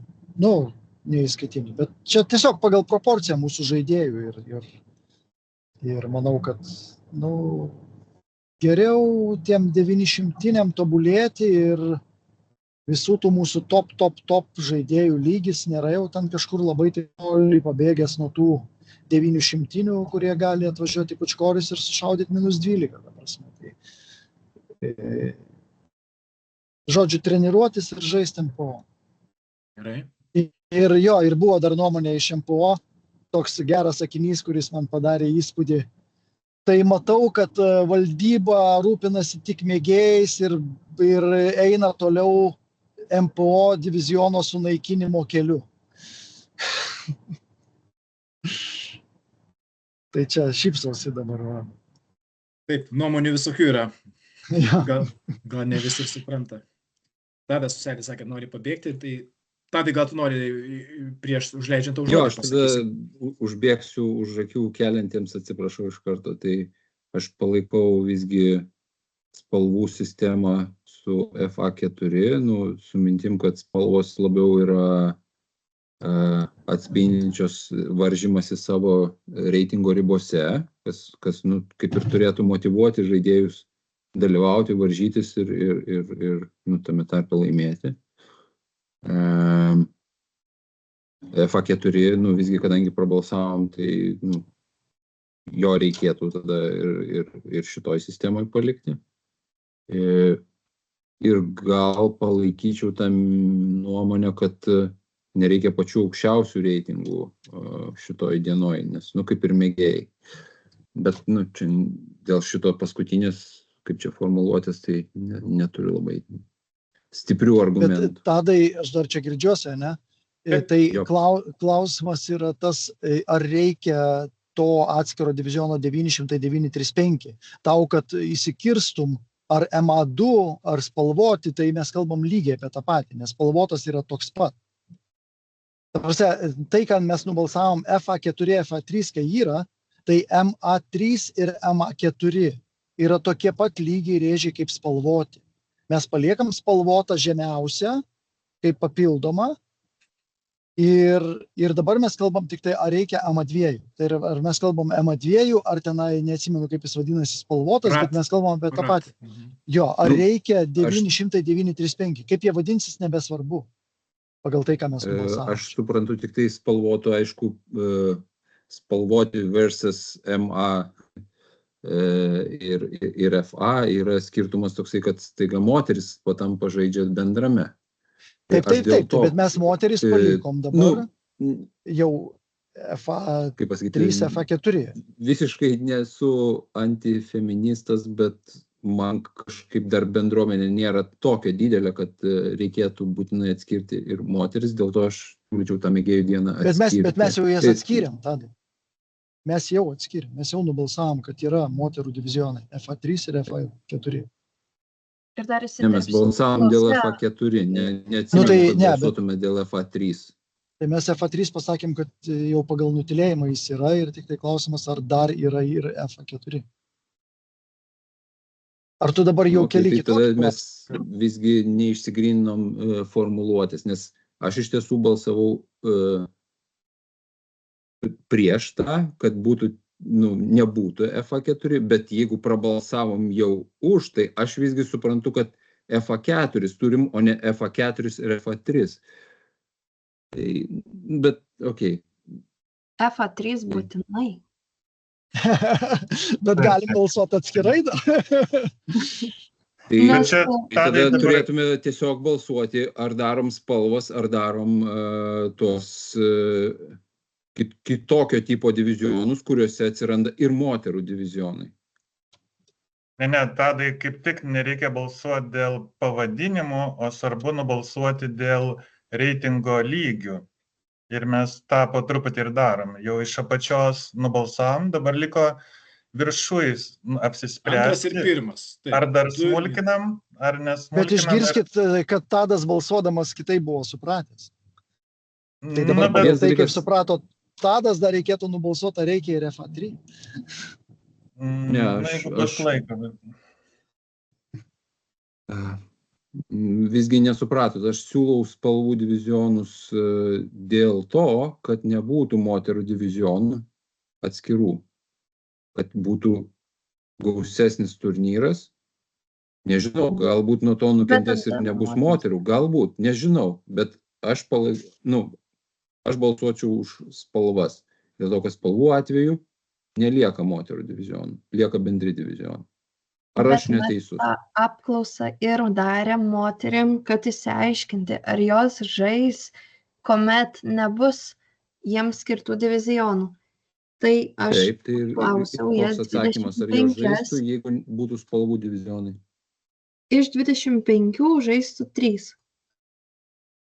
neįskaitinį. Bet čia tiesiog pagal proporciją mūsų žaidėjų ir manau, kad, geriau tiem 900-iniam tobulėti ir visų tų mūsų top žaidėjų lygis nėra jau ten kažkur labai toli pabėgęs nuo tų 900-inių, kurie gali atvažiuoti Pučkoris ir sušaudyti -12. Tai, žodžiu, treniruotis ir žaisti MPO. Gerai. Ir ir buvo dar nuomonė iš MPO, toks geras sakinys, kuris man padarė įspūdį. Tai matau, kad valdyba rūpinasi tik mėgėjais ir eina toliau MPO diviziono sunaikinimo keliu. Tai čia šypsausi dabar. Taip, nuomonių visokių yra. Ja. Gal ne visi supranta. Tadas Suselis sakė, nori pabėgti, tai Tadai, gal tu nori prieš užleidžiant tau žodį? Jo, aš tada užbėgsiu už akių keliantiems, atsiprašau iš karto. Tai aš palaikau visgi spalvų sistemą su FA4, su mintim, kad spalvos labiau yra atspindinčios varžymasi savo reitingo ribose, kas kaip ir turėtų motyvuoti žaidėjus dalyvauti, varžytis ir tame tarpe laimėti. FA4, visgi, kadangi prabalsavom, tai jo reikėtų tada ir šitoj sistemoje palikti. Ir gal palaikyčiau tą nuomonę, kad nereikia pačių aukščiausių reitingų šitoj dienoj, nes, kaip ir mėgėjai. Bet, čia dėl šito paskutinės, kaip čia formuluotės, tai neturiu labai stiprių argumentų. Bet Tadai, aš dar čia girdžiuosi, ne? Tai klausimas yra tas, ar reikia to atskiro diviziono 900-935. Tau, kad įsikirstum, ar MA2, ar spalvoti, tai mes kalbam lygiai apie tą patį, nes spalvotas yra toks pat. Tai, kad mes nubalsavom FA4, FA3, kai yra, tai MA3 ir MA4 yra tokie pat lygiai rėžiai kaip spalvoti. Mes paliekam spalvotą žemiausią, kaip papildomą, ir dabar mes kalbam tik tai, ar reikia MA2. Tai ar mes kalbam MA2, ar tenai, neatsimenu, kaip jis vadinasi, spalvotas, bet mes kalbam apie tą patį. Jo, ar reikia 900-935, kaip jie vadinsis, nebesvarbu, pagal tai, ką mes nubalsavom. Aš suprantu tik tai spalvotų, aišku, spalvoti versus MA ir FA yra skirtumas toksai, kad staiga moteris patampa žaidžia bendrame. Taip, bet mes moteris palikom dabar jau FA3, FA4. Visiškai nesu antifeministas, bet man kažkaip dar bendruomenė nėra tokia didelė, kad reikėtų būtinai atskirti ir moteris, dėl to aš siūlyčiau tą mėgėjų dieną atskirti. Bet mes jau jas atskiriam, Tadai. Mes jau atskiriam, mes jau nubalsavom, kad yra moterų divizionai FA3 ir FA4. ir dar Ne, mes balsavom dėl FA4, neatsimenu, tai kad ne, balsuotume dėl FA3. Tai mes FA3 pasakėm, kad jau pagal nutylėjimą jis yra ir tik tai klausimas, ar dar yra ir FA4. Ar tu dabar jau keli Tai tada kitokį? mes visgi neišsigryninom formuluotės, nes aš iš tiesų balsavau prieš tą, kad būtų, nebūtų FA4, bet jeigu prabalsavom jau už, tai aš visgi suprantu, kad FA4 turim, o ne FA4 ir FA3. Tai, bet, okei. FA3 būtinai. Bet galim balsuoti atskirai dar. Tai Nes- tada turėtume tiesiog balsuoti, ar darom spalvas, ar darom tos kitokio tipo divizionus, kuriuose atsiranda ir moterų divizionai. Ne, Tadai, kaip tik nereikia balsuoti dėl pavadinimų, o svarbu nubalsuoti dėl reitingo lygių. Ir mes tą po truputį ir darom. Jau iš apačios nubalsavom, dabar liko viršui apsispręsti. Antras ir pirmas. Taip. Ar dar smulkinam, ar nesmulkinam. Bet išgirskit, kad Tadas balsuodamas kitaip buvo supratęs. Tai Na, dabar bet pagal tai, kaip dalykas- suprato Tadas, dar reikėtų nubalsuoti, ar reikia ir FA3. jeigu bus laiko. Visgi nesupratot, aš siūlau spalvų divizionus dėl to, kad nebūtų moterų divizionų atskirų, kad būtų gausesnis turnyras. Nežinau, galbūt nuo to nukentės ir nebus moterų, galbūt, nežinau, bet aš balsuočiau už spalvas. Dėl to, kad spalvų atveju nelieka moterų divizionų, lieka bendri divizionai. Ar aš Bet mes neteisus? tą apklausą ir darėm moterim, kad įsiaiškinti, ar jos žais, kuomet nebus jiems skirtų divizionų. Tai aš Taip, tai ir klausiau jas koks atsakymas, ar jos 25. žaistų, jeigu būtų spalvų divizionai? Iš 25 žaistų 3.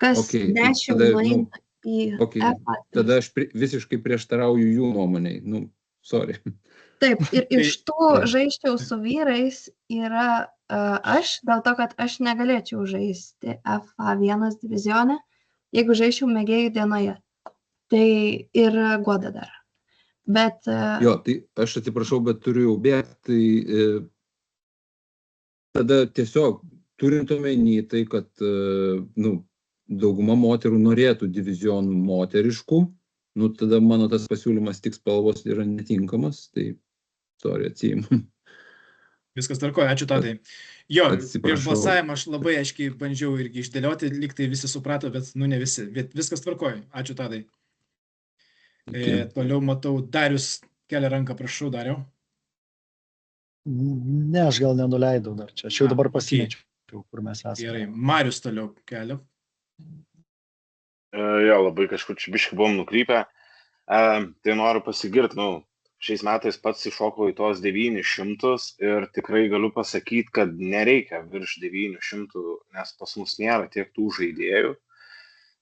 Kas Okei, tai 10 tada, nueina į okei, FA3. Tada aš visiškai prieštarauju jų nuomonei. Sorry. Taip, ir Tai- iš tų žaisčiau su vyrais yra aš, dėl to, kad aš negalėčiau žaisti FA1 divizione, jeigu žaisčiau mėgėjų dienoje. Tai ir Guoda dar. Bet Jo, tai aš atsiprašau, bet turiu jau bėgti. Tai tada tiesiog turint omeny tai, kad dauguma moterų norėtų divizionų moteriškų, tada mano tas pasiūlymas tik spalvos yra netinkamas, tai sorry, atsiimu. Viskas tvarkoja, ačiū Tadai. Jo, Atsiprašau. prieš balsavimą aš labai aiškiai bandžiau irgi išdėlioti, lyg tai visi suprato, bet ne visi. Bet viskas tvarkoja, ačiū Tadai. Toliau matau, Darius kelia ranką, prašau, Dariau. Ne, aš gal nenuleidau dar čia. Aš jau dabar okei. pasimečiau, kur mes esame. Gerai, Marius toliau kelia. Jo, labai kažkur čia biškai buvom nukrypę. Tai noriu pasigirti, šiais metais pats iššokau į tos 900 ir tikrai galiu pasakyti, kad nereikia virš 900, nes pas mus nėra tiek tų žaidėjų.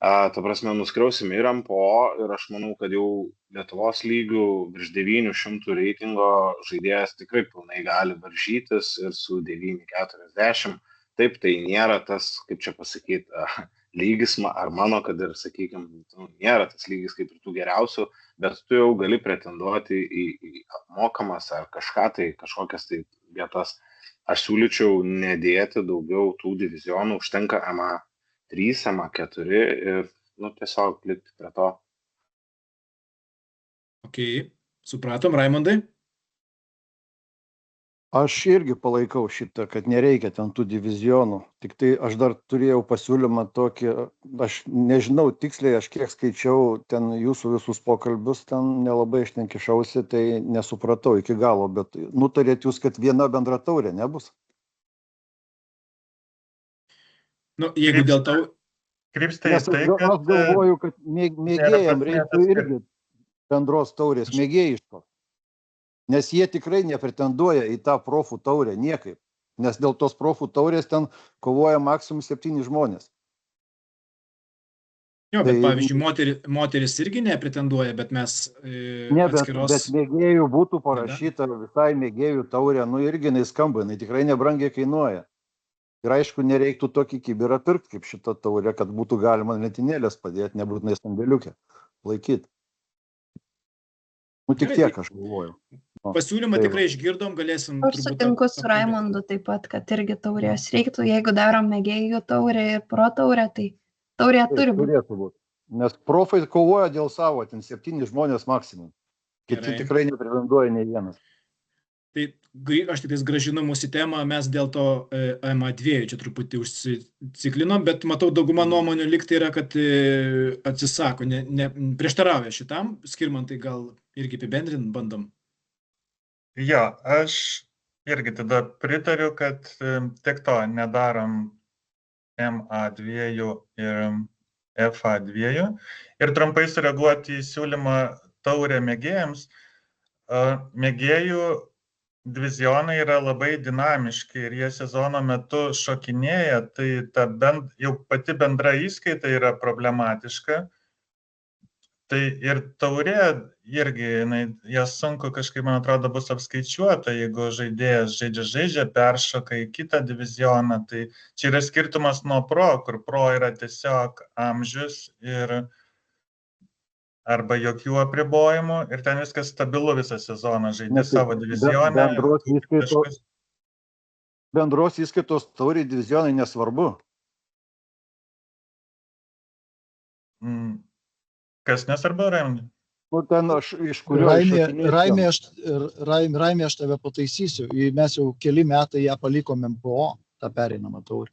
Ta prasme, nuskriausim ir MPO ir aš manau, kad jau Lietuvos lygių virš 900 reitingo žaidėjas tikrai pilnai gali varžytis ir su 940. Taip, tai nėra tas, kaip čia pasakyti, lygis, ar mano, kad ir, sakykime, nėra tas lygis kaip ir tų geriausių, bet tu jau gali pretenduoti į apmokamas ar kažką tai, kažkokias tai vietas. Aš siūlyčiau nedėti daugiau tų divizionų, užtenka MA3, MA4 ir tiesiog likti prie to. Okei, supratom, Raimondai? Aš irgi palaikau šitą, kad nereikia ten tų divizionų. Tik tai aš dar turėjau pasiūlymą tokį, aš nežinau tiksliai, aš kiek skaičiau ten jūsų visus pokalbius, ten nelabai aš ten kišausi, tai nesupratau iki galo, bet nutarėt jūs, kad viena bendra taurė nebus? Jeigu dėl to... Krypsta į Nes tai, aš kad galvoju, kad mėgėjam reiktų irgi bendros taurės, mėgėjiško. Nes jie tikrai nepretenduoja į tą profų taurę niekaip. Nes dėl tos profų taurės ten kovoja maksimum 7 žmonės. Jo, bet Tai- pavyzdžiui, moteris irgi nepretenduoja, bet mes Ne, bet mėgėjų būtų parašyta visai mėgėjų taurė, irgi jinai skamba, jinai tikrai nebrangiai kainuoja. Ir aišku, nereiktų tokį kibirą pirkti kaip šitą taurę, kad būtų galima lentynėlės padėti, nebūtinai sandėliukę laikyti. Nu, tik Gerai, tiek aš galvoju. Pasiūlymą tai tikrai išgirdom, galėsim Aš sutinku su Raimondu taip pat, kad irgi taurės reiktų. Jeigu darom mėgėjų taurę ir pro taurę, tai taurė turi būti. Turėtų būti. Nes profai kovoja dėl savo, ten 7 žmonės maksimum. Kiti Gerai. tikrai nepretenduoja nei vienas. Tai aš tik gražinu mūsų temą, mes dėl to MA2 čia truputį užsiciklinom, bet matau dauguma nuomonių liktai yra, kad atsisako, prieštarauja šitam. Skirmantai gal irgi apibendrint bandom. Jo, aš irgi tada pritariu, kad tiek to nedarom MA2 ir FA2. Ir trumpai sureaguoti į siūlymą taurę mėgėjams. Mėgėjų divizionai yra labai dinamiški ir jie sezono metu šokinėja, tai jau pati bendra įskaita yra problematiška. Tai ir taurė irgi, jas sunku kažkaip, man atrodo, bus apskaičiuota, jeigu žaidėjas žaidžia, peršoka į kitą divizioną. Tai čia yra skirtumas nuo pro, kur pro yra tiesiog amžius ir arba jokių apribojimų ir ten viskas stabilu visą sezoną, žaidė savo divizioną. Bendros įskaitos tauriai divizionai nesvarbu. Kas nesvarbu, Raimondai? Nu, ten iš kurio Raimė, aš tave pataisysiu. Mes jau keli metai ją palikom MPO, tą pereinamą taurį.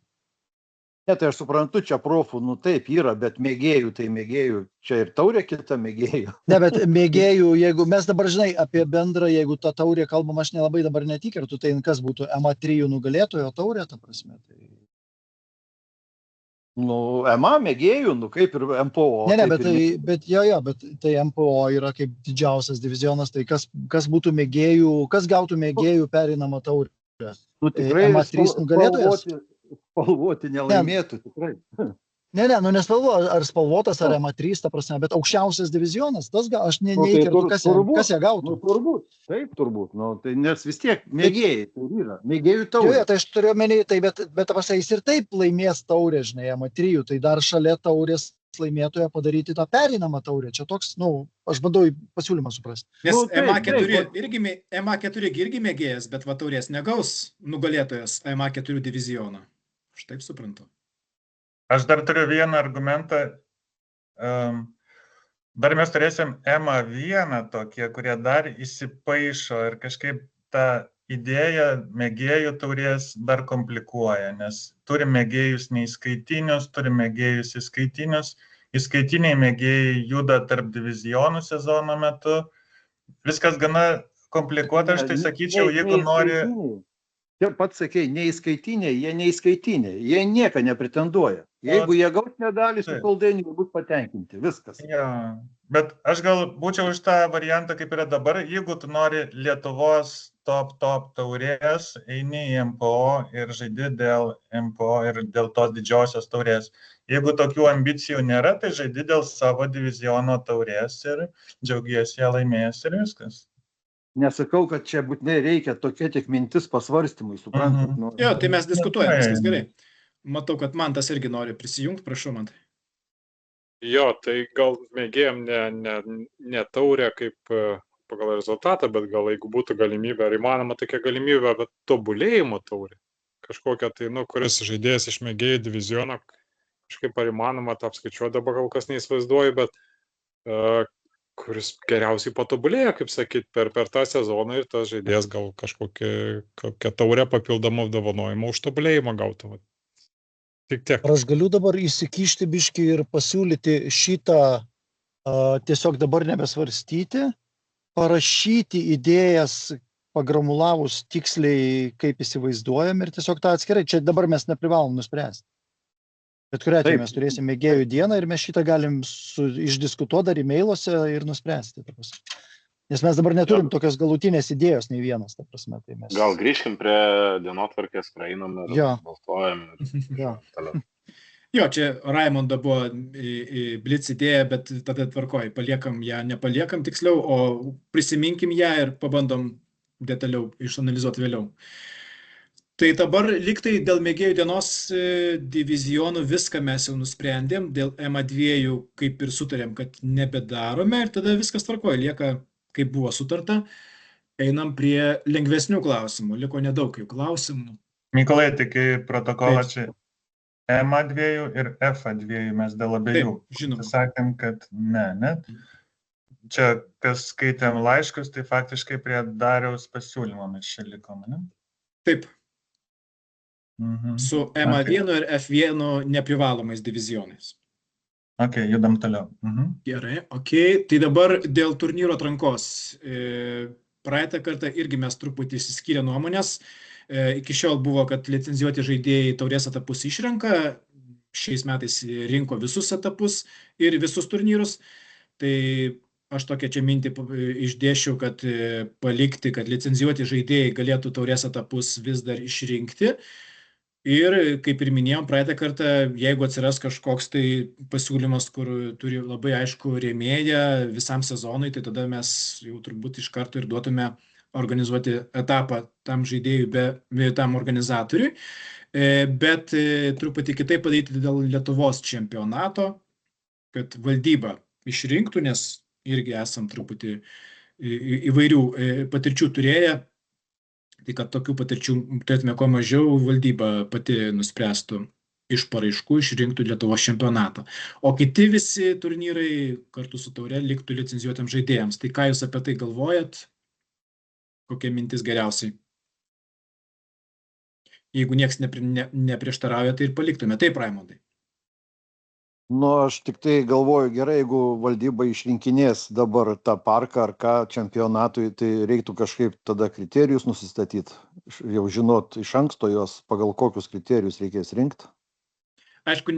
Ne, tai aš suprantu, čia profų, nu taip yra, bet mėgėjų, tai mėgėjų, čia ir taurė kita mėgėjų. Ne, bet mėgėjų, jeigu mes dabar žinai apie bendrą, jeigu tą taurę kalbam, aš nelabai dabar netikirtų, tai kas būtų MA3 nugalėtojo taurė, ta prasme. Tai... Nu, MA mėgėjų, nu kaip ir MPO. Ne, bet tai MPO yra kaip didžiausias divizionas, tai kas būtų mėgėjų, kas gautų mėgėjų pereinamą taurę? Nu, tikrai MA3 nugalėtojas? Spalvoti nelaimėtų, tikrai. Ne, ar spalvotas, ar MA3, ta prasme, bet aukščiausias divizionas, aš neįkirtų, kas ją gautų. Nu, turbūt, taip turbūt, nu, tai nes vis tiek mėgėjai, tai yra, mėgėjų taurė. Jo, tai aš turiu omeny, bet ta prasme, jis ir taip laimės taurę, žinai, MA3, tai dar šalia taurės laimėtoje padaryti tą pereinamą taurę. Čia toks, aš bandau pasiūlymą suprasti. Nes MA4 irgi mėgėjas, bet va taurės negaus nugalėtojas MA4 divizioną. Aš taip suprantu. Aš dar turiu vieną argumentą. Dar mes turėsim MA1 tokie, kurie dar įsipaišo ir kažkaip tą idėją mėgėjų taurės dar komplikuoja, nes turim mėgėjus neįskaitinius, turim mėgėjus įskaitinius. Įskaitiniai mėgėjai juda tarp divizionų sezono metu. Viskas gana komplikuota, aš tai sakyčiau, jeigu nori... Čia pats sakei, neįskaitiniai, jie nieką nepretenduoja. Jeigu jie gaus medalį, su saldainiu bus patenkinti, viskas. Ja, bet aš gal būčiau už tą variantą, kaip yra dabar, jeigu tu nori Lietuvos top taurės, eini į MPO ir žaidi dėl MPO ir dėl tos didžiosios taurės. Jeigu tokių ambicijų nėra, tai žaidi dėl savo diviziono taurės ir džiaugiesi ją laimėjęs ir viskas. Nesakau, kad čia būtinai reikia tokia tik mintis pasvarstymui, suprantat? Jo, tai mes diskutuojame, viskas gerai. Matau, kad Mantas irgi nori prisijungti, prašau, Mantai. Jo, tai gal mėgėjom ne taurę kaip pagal rezultatą, bet gal jeigu būtų galimybė, ar įmanoma tokia galimybė, bet tobulėjimo taurė. Kažkokia tai, kuris žaidėjas iš mėgėjų diviziono, kažkaip ar įmanoma tą apskaičiuoti, dabar kol kas neįsivaizduoju, bet kuris geriausiai patobulėjo, kaip sakyt, per tą sezoną ir tas žaidėjas gal kažkokią taurę papildomą apdovanojimą už tobulėjimą gautų. Tik tiek. Ar aš galiu dabar įsikišti biškį ir pasiūlyti šitą tiesiog dabar nebesvarstyti, parašyti idėjas, pagramulavus tiksliai, kaip įsivaizduojam ir tiesiog tą atskirai. Čia dabar mes neprivalom nuspręsti. Bet kuriuo atveju mes turėsim mėgėjų dieną ir mes šitą galim išdiskutuoti dar e-mailuose ir nuspręsti. Nes mes dabar neturim tokios galutinės idėjos nei vienas, ta prasme. Tai mes... Gal grįžkim prie dienotvarkės, praeinam ir balsuojam. Jo, čia Raimonda buvo blitz idėja, bet tada tvarkoj, paliekam ją, nepaliekam tiksliau, o prisiminkim ją ir pabandom detaliau išanalizuoti vėliau. Tai dabar liktai dėl mėgėjų dienos divizionų viską mes jau nusprendėm, dėl MA2 kaip ir sutarėm, kad nebedarome ir tada viskas tvarkoja, lieka kaip buvo sutarta. Einam prie lengvesnių klausimų, liko nedaug jų klausimų. Mykolai, tik į protokolą Taip. čia MA2 ir FA2 mes dėl abiejų. Taip, žinoma. Sakėm, kad ne. Čia, kas skaitėm laiškus, tai faktiškai prie Dariaus pasiūlymo mes čia likom, ne? Taip, Mhm. su MA1 ir F1 neprivalomais divizionais. Ok, judam toliau. Gerai, ok. Tai dabar dėl turnyro atrankos. Praeitą kartą irgi mes truputį išsiskyrė nuomonės. Iki šiol buvo, kad licencijuoti žaidėjai taurės etapus išrenka. Šiais metais rinko visus etapus ir visus turnyrus. Tai aš tokią čia mintį išdėšiau, kad palikti, kad licencijuoti žaidėjai galėtų taurės etapus vis dar išrinkti. Ir, kaip ir minėjom, praeitą kartą, jeigu atsiras kažkoks tai pasiūlymas, kur turi labai aišku rėmėją visam sezonui, tai tada mes jau turbūt iš karto ir duotume organizuoti etapą tam žaidėjui, tam organizatoriui. Bet truputį kitaip padaryti dėl Lietuvos čempionato, kad valdyba išrinktų, nes irgi esam truputį įvairių patirčių turėję. Tai kad tokių patirčių turėtume kuo mažiau, valdyba pati nuspręstų iš paraiškų išrinktų Lietuvos čempionatą. O kiti visi turnyrai kartu su taure liktų licencijuotiems žaidėjams. Tai ką jūs apie tai galvojat? Kokia mintis geriausiai? Jeigu nieks neprieštarauja, tai ir paliktume. Taip, Raimondai. Nu, aš tik tai galvoju, gerai, jeigu valdyba išrinkinės dabar tą parką ar ką čempionatui, tai reiktų kažkaip tada kriterijus nusistatyti. Jau žinot iš anksto jos, pagal kokius kriterijus reikės rinkti. Aišku,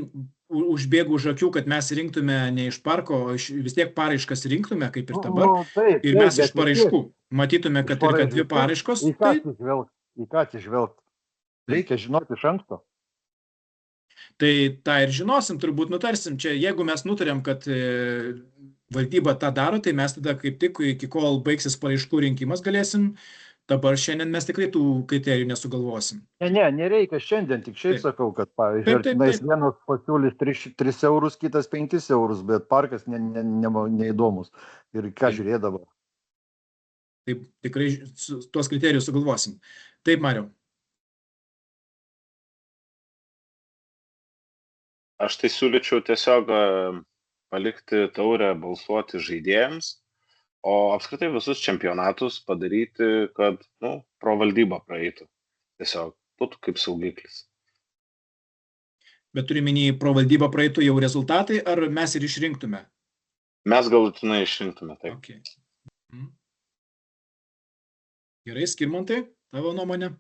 užbėgu už akių, kad mes rinktume ne iš parko, o vis tiek paraiškas rinktume, kaip ir dabar. Ir mes iš paraiškų matytume, kad ir kad dvi paraiškos. Į ką atsižvelgt? Reikia žinoti iš anksto. Tai tą ir žinosim, turbūt nutarsim. Čia, jeigu mes nutarėm, kad valdyba tą daro, tai mes tada kaip tik iki kol baigsis paraiškų rinkimas galėsim. Dabar šiandien mes tikrai tų kriterijų nesugalvosim. Nereikia šiandien, tik šiaip sakau, kad pavyzdžiui, vienas pasiūlys 3 eurus, kitas 5 eurus, bet parkas neįdomus. Ir ką žiūrėt dabar? Taip, tikrai tuos kriterijus sugalvosim. Taip, Mariau. Aš tai siūlyčiau tiesiog palikti taurę balsuoti žaidėjams, o apskritai visus čempionatus padaryti, kad pro valdybą praeitų. Tiesiog būtų kaip saugiklis. Bet turi minį pro valdybą praeitų jau rezultatai, ar mes ir išrinktume? Mes galutinai išrinktume, taip. Okay. Gerai, Skirmantai, tavo nuomonė?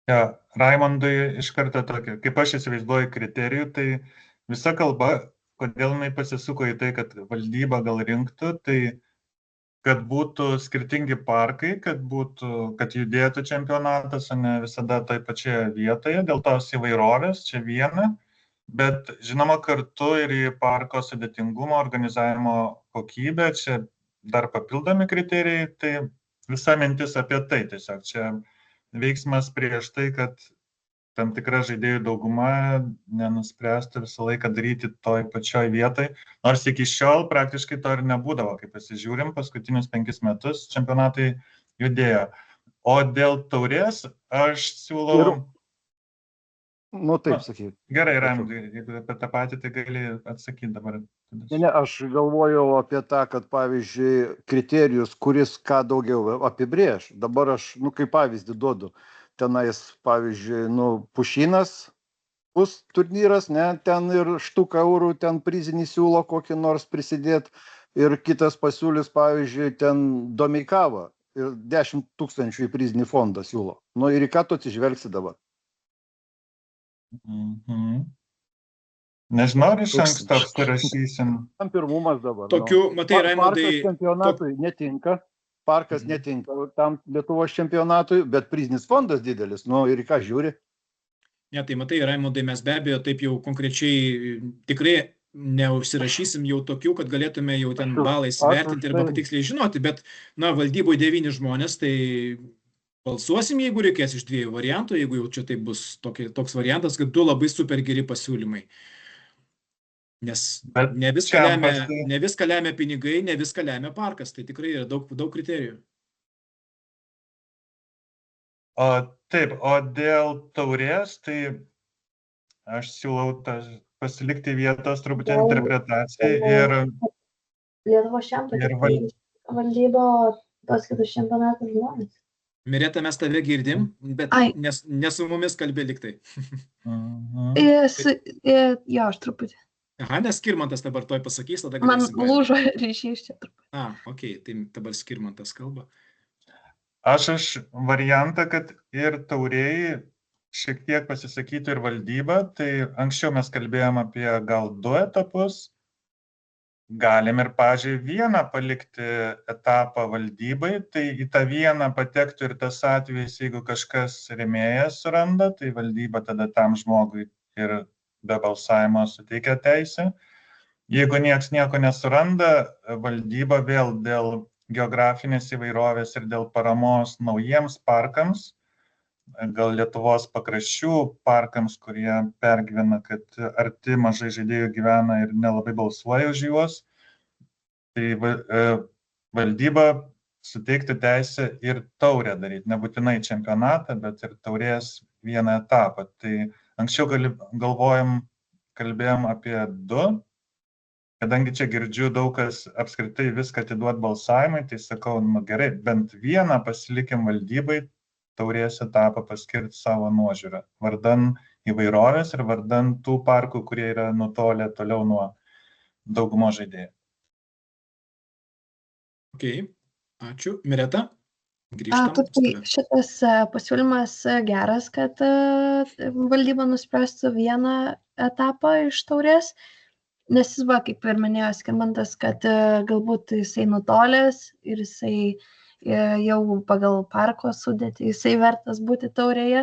Ja, Raimondui iš karto tokia, kaip aš įsivaizduoju kriterijų, tai visa kalba, kodėl jinai pasisuko į tai, kad valdyba gal rinktų, tai kad būtų skirtingi parkai, kad judėtų čempionatas, o ne visada toj pačioje vietoje, dėl tos įvairovės, čia viena, bet žinoma kartu ir į parko sudėtingumo, organizavimo kokybę, čia dar papildomi kriterijai, tai visa mintis apie tai tiesiog čia veiksmas prieš tai, kad tam tikra žaidėjų dauguma nenuspręstų visą laiką daryti toj pačioj vietoj. Nors iki šiol praktiškai to ir nebūdavo, kaip pasižiūrim, paskutinius 5 metus čempionatai judėjo. O dėl taurės aš siūlau... Taip sakyti. Gerai, Raimondai, jeigu apie tą patį, tai gali atsakyti dabar. Aš galvojau apie tą, kad pavyzdžiui kriterijus, kuris ką daugiau apibrėž. Dabar aš, kaip pavyzdį duodu, tenais, pavyzdžiui, Pušynas bus turnyras, ten ir štuką eurų, ten prizinį siūlo kokį nors prisidėti ir kitas pasiūlys, pavyzdžiui, ten Domeikava ir 10 000 į prizinį fondą siūlo. Ir į ką tu atsižvelgsi dabar? Nežinau, ar iš anksto apsirašysim. Tam pirmumas dabar. Tokių, matai, Raimondai... Parkas čempionatui netinka, parkas netinka tam Lietuvos čempionatui, bet prizinis fondas didelis, ir į ką žiūri? Ne, tai matai, Raimondai, mes be abejo taip jau konkrečiai tikrai neužsirašysim jau tokių, kad galėtume jau ten balais vertinti arba tiksliai žinoti, bet, valdyboje 9 žmonės, tai balsuosim, jeigu reikės iš 2 variantų, jeigu jau čia tai bus toks variantas, kad 2 labai super geri pasiūlymai. Nes Bet ne viską čia lemia pinigai, ne viską lemia parkas, tai tikrai yra daug kriterijų. Taip, o dėl taurės, tai aš siūlau pasilikti vietos truputį interpretacijai ir Lietuvos čempionatas valdyba, tos kitus čempionatus žmonės. Mireta, mes tave girdim, bet nesu mumis kalbė liktai. Jo, aš truputį. Aha, nes Skirmantas dabar toj pasakys, tada Man galėsim. lūžo ryšys čia truputį. Okei, tai dabar Skirmantas kalba. Aš variantą, kad ir taurėjai šiek tiek pasisakytų ir valdyba, tai anksčiau mes kalbėjom apie gal 2 etapus. Galim ir, pavyzdžiui, vieną palikti etapą valdybai, tai į tą vieną patektų ir tas atvejis, jeigu kažkas rėmėjas suranda, tai valdyba tada tam žmogui ir be balsavimo suteikia teisę. Jeigu nieks nieko nesuranda, valdyba vėl dėl geografinės įvairovės ir dėl paramos naujiems parkams, gal Lietuvos pakraščių parkams, kurie pergyvena, kad arti mažai žaidėjų gyvena ir nelabai balsuoja už juos, tai valdyba suteikti teisę ir taurę daryti, nebūtinai čempionatą, bet ir taurės vieną etapą. Tai anksčiau kalbėjom apie 2, kadangi čia girdžiu daug kas apskritai viską atiduot balsavimui, tai sakau, gerai, bent vieną pasilikim valdybai, taurės etapą paskirti savo nuožiūrą, vardan įvairovės ir vardan tų parkų, kurie yra nutolę toliau nuo daugumo žaidėjų. Okay. Ačiū. Mireta, grįžtam. Šitas pasiūlymas geras, kad valdyba nuspręstų vieną etapą iš taurės, nes jis buvo, kaip ir minėjo Skirmantas, kad galbūt jisai nutolęs ir jisai jau pagal parko sudėtį jisai vertas būti taurėje,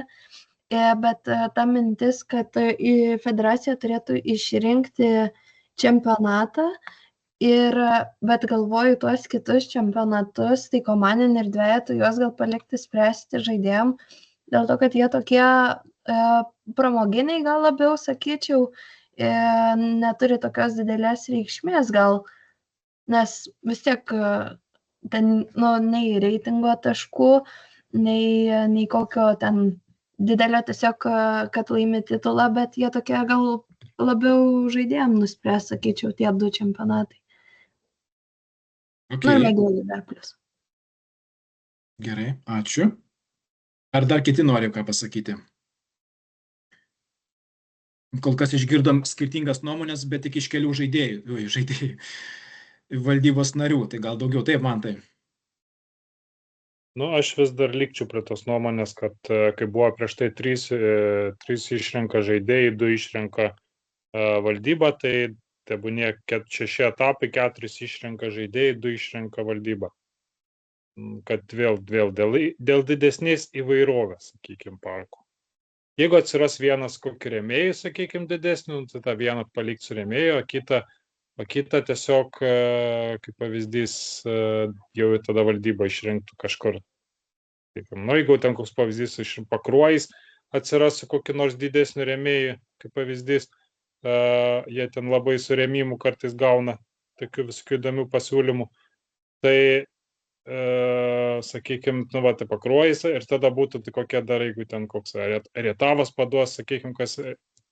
bet ta mintis, kad federacija turėtų išrinkti čempionatą, bet galvoju tuos kitus čempionatus, tai komandinį ir dvejetų juos gal palikti spręsti žaidėjim, dėl to, kad jie tokie pramoginiai gal labiau, sakyčiau, neturi tokios didelės reikšmės gal, nes vis tiek ten, nei reitingo taškų, nei kokio ten didelio tiesiog, kad laimi titulą, bet jie tokie gal labiau žaidėjim nuspręs, sakyčiau, tie 2 čempionatai. Okay. Ir mėgėjai dar plus. Gerai, ačiū. Ar dar kiti nori ką pasakyti? Kol kas išgirdom skirtingas nuomonės, bet tik iš kelių žaidėjų. Valdybos narių, tai gal daugiau, taip, Mantai. Aš vis dar likčiau prie tos nuomonės, kad kai buvo prieš tai 3 išrenka žaidėjai, 2 išrenka valdybą, tai tebūnie 6 etapai, 4 išrenka žaidėjai, 2 išrenka valdybą. Kad vėl dėl didesnės įvairovės, sakykime, parkų. Jeigu atsiras vienas kokį rėmėjų, sakykime, didesnį, tai tą vieną palikti su rėmėjų, o kitą tiesiog, kaip pavyzdys, jau tada valdyba išrinktų kažkur. Jeigu ten koks pavyzdys iš Pakruojais atsiras su kokį nors didesnių rėmėjų, kaip pavyzdys, jie ten labai su rėmimu kartais gauna tokių visokių įdomių pasiūlymų, tai, sakykime, tai Pakruojais ir tada būtų tai kokie dar, jeigu ten koks Rietavas paduos, sakykime, kas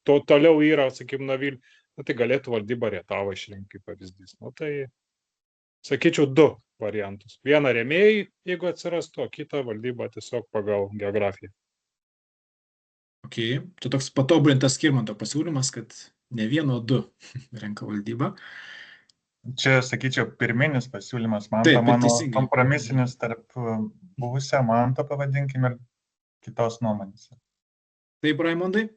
toliau yra, sakykime, Navilį, tai galėtų valdyba Rietavą išrinkti kaip pavyzdys. Tai, sakyčiau, 2 variantus. Vieną rėmėjai, jeigu atsirastų, o kitą valdybą tiesiog pagal geografiją. Okay. Čia toks patobulintas Skirmanto pasiūlymas, kad ne 1, o 2 renka valdybą. Čia, sakyčiau, pirminis pasiūlymas Manto, mano kompromisinis tarp buvusio Manto, pavadinkim, ir kitos nuomonės. Taip, Raimondai?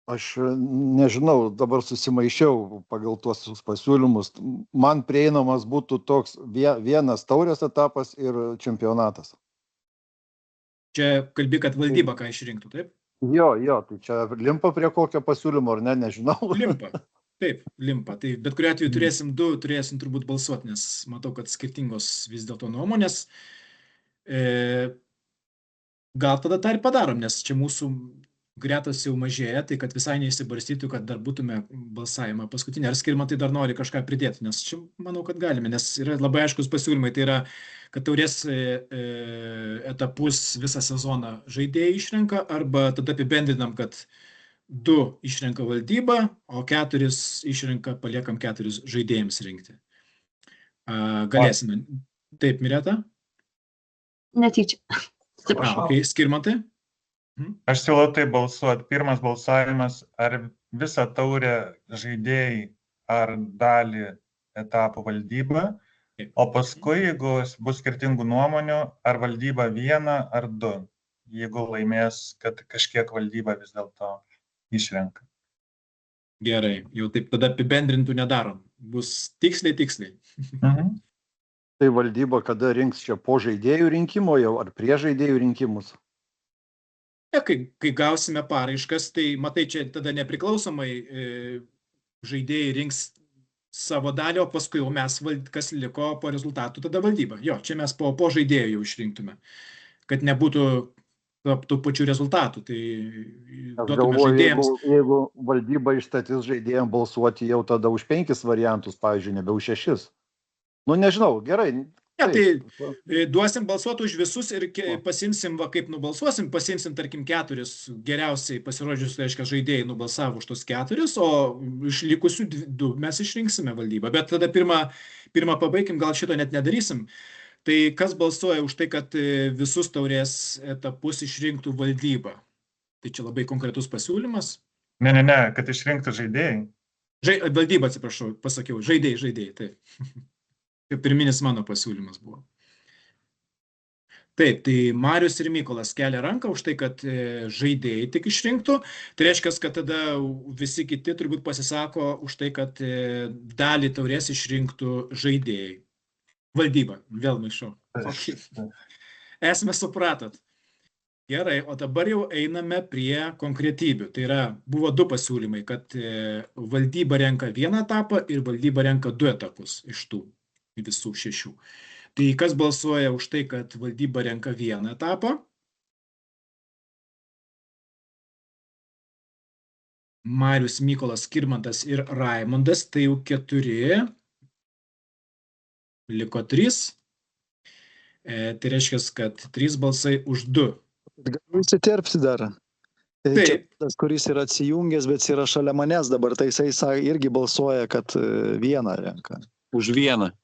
Aš nežinau, dabar susimaišiau pagal tuos pasiūlymus. Man prieinamas būtų toks vienas taurės etapas ir čempionatas. Čia kalbi, kad valdyba ką išrinktų, taip? Jo, tai čia limpa prie kokio pasiūlymo, ar ne, nežinau. Limpa, taip, limpa. Tai bet kuriuo atveju turėsim turbūt balsuoti, nes matau, kad skirtingos vis dėlto nuomonės. gal tada tą ir padarom, nes čia mūsų gretos jau mažėja, tai kad visai neįsibarstytų, kad dar būtume balsavimą paskutinį. Ar Skirmantai dar nori kažką pridėti, nes čia manau, kad galime, nes yra labai aiškus pasiūlymai, tai yra, kad taurės etapus visą sezoną žaidėjai išrenka, arba tada apibendrinam, kad 2 išrenka valdybą, o 4 išrenka, paliekam 4 žaidėjams rinkti. Galėsime. Taip, Mireta? Netyčia. Atsiprašau. Okay. Skirmantai? Aš siūlau tai balsuoti. Pirmas balsavimas, ar visą taurę žaidėjai, ar dalį etapų valdyba, o paskui, jeigu bus skirtingų nuomonių, ar valdyba 1 ar 2, jeigu laimės, kad kažkiek valdyba vis dėlto išrenka. Gerai, jau taip tada apibendrintų nedarom. Bus tiksliai. Tai valdyba kada rinks čia po žaidėjų rinkimo jau, ar prie žaidėjų rinkimus? Kai gausime paraiškas, tai matai, čia tada nepriklausomai žaidėjai rinks savo dalį, o paskui jau mes, kas liko po rezultatų, tada valdyba. Jo, čia mes po žaidėjų jau išrinktume, kad nebūtų tų pačių rezultatų. Tai duotume žaidėjams. Jeigu valdyba išstatys žaidėjams balsuoti jau tada už 5 variantus, pavyzdžiui, nebe už 6. Nu, nežinau, gerai. Ja, tai duosim balsuoti už visus ir pasimsim, kaip nubalsuosim, pasimsim, tarkim, 4 geriausiai pasirodžius, reiškia, žaidėjai nubalsavo už tos 4, o iš likusių 2 mes išrinksime valdybą. Bet tada pirmą pabaigim, gal šito net nedarysim. Tai kas balsuoja už tai, kad visus taurės etapus išrinktų valdyba? Tai čia labai konkretus pasiūlymas. Ne, kad išrinktų žaidėjai. Valdyba, atsiprašau, pasakiau, žaidėjai, taip. Pirminis mano pasiūlymas buvo. Taip, tai Marius ir Mykolas kelia ranką už tai, kad žaidėjai tik išrinktų. Tai reiškia, kad tada visi kiti turbūt pasisako už tai, kad dalį taurės išrinktų žaidėjai. Valdyba, vėl maišau. Okay. Esame supratot. Gerai, o dabar jau einame prie konkretybių. Tai yra, buvo 2 pasiūlymai, kad valdyba renka 1 etapą ir valdyba renka 2 etapus iš tų visų 6. Tai kas balsuoja už tai, kad valdyba renka 1 etapą? Marius, Mykolas, Skirmantas ir Raimondas, tai jau 4. Liko 3. Tai reiškia, kad 3 balsai už 2. Galiu įsiterpti dar. Taip. Čia tas, kuris yra atsijungęs, bet yra šalia manęs dabar, tai jisai irgi balsuoja, kad 1 renka. Už 1.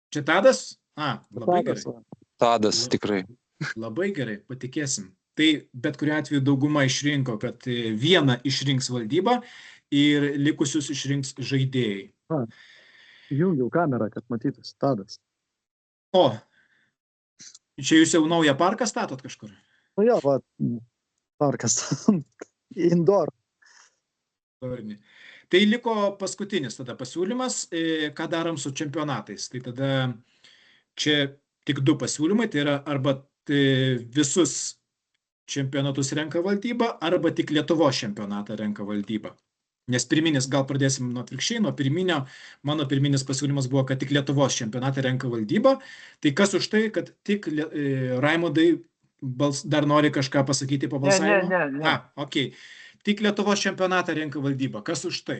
Čia Tadas? Labai gerai. Tadas tikrai. Labai gerai, patikėsim. Tai bet kuriuo atveju dauguma išrinko, kad 1 išrinks valdybą ir likusius išrinks žaidėjai. Jungiau kamerą, kad matytus. Tadas. O, čia jūs jau naują parką statot kažkur? Nu jo, va, parkas. Indoor. Tai liko paskutinis tada pasiūlymas, ką darom su čempionatais. Tai tada čia tik 2 pasiūlymai, tai yra arba visus čempionatus renka valdyba, arba tik Lietuvos čempionatą renka valdyba. Nes pirminis, gal pradėsim nuo atvirkščiai, nuo pirminio, mano pirminis pasiūlymas buvo, kad tik Lietuvos čempionatą renka valdyba. Tai kas už tai, kad tik Raimondai dar nori kažką pasakyti po balsavimo? Ne. Okay. Tik Lietuvos čempionatą renka valdyba. Kas už tai?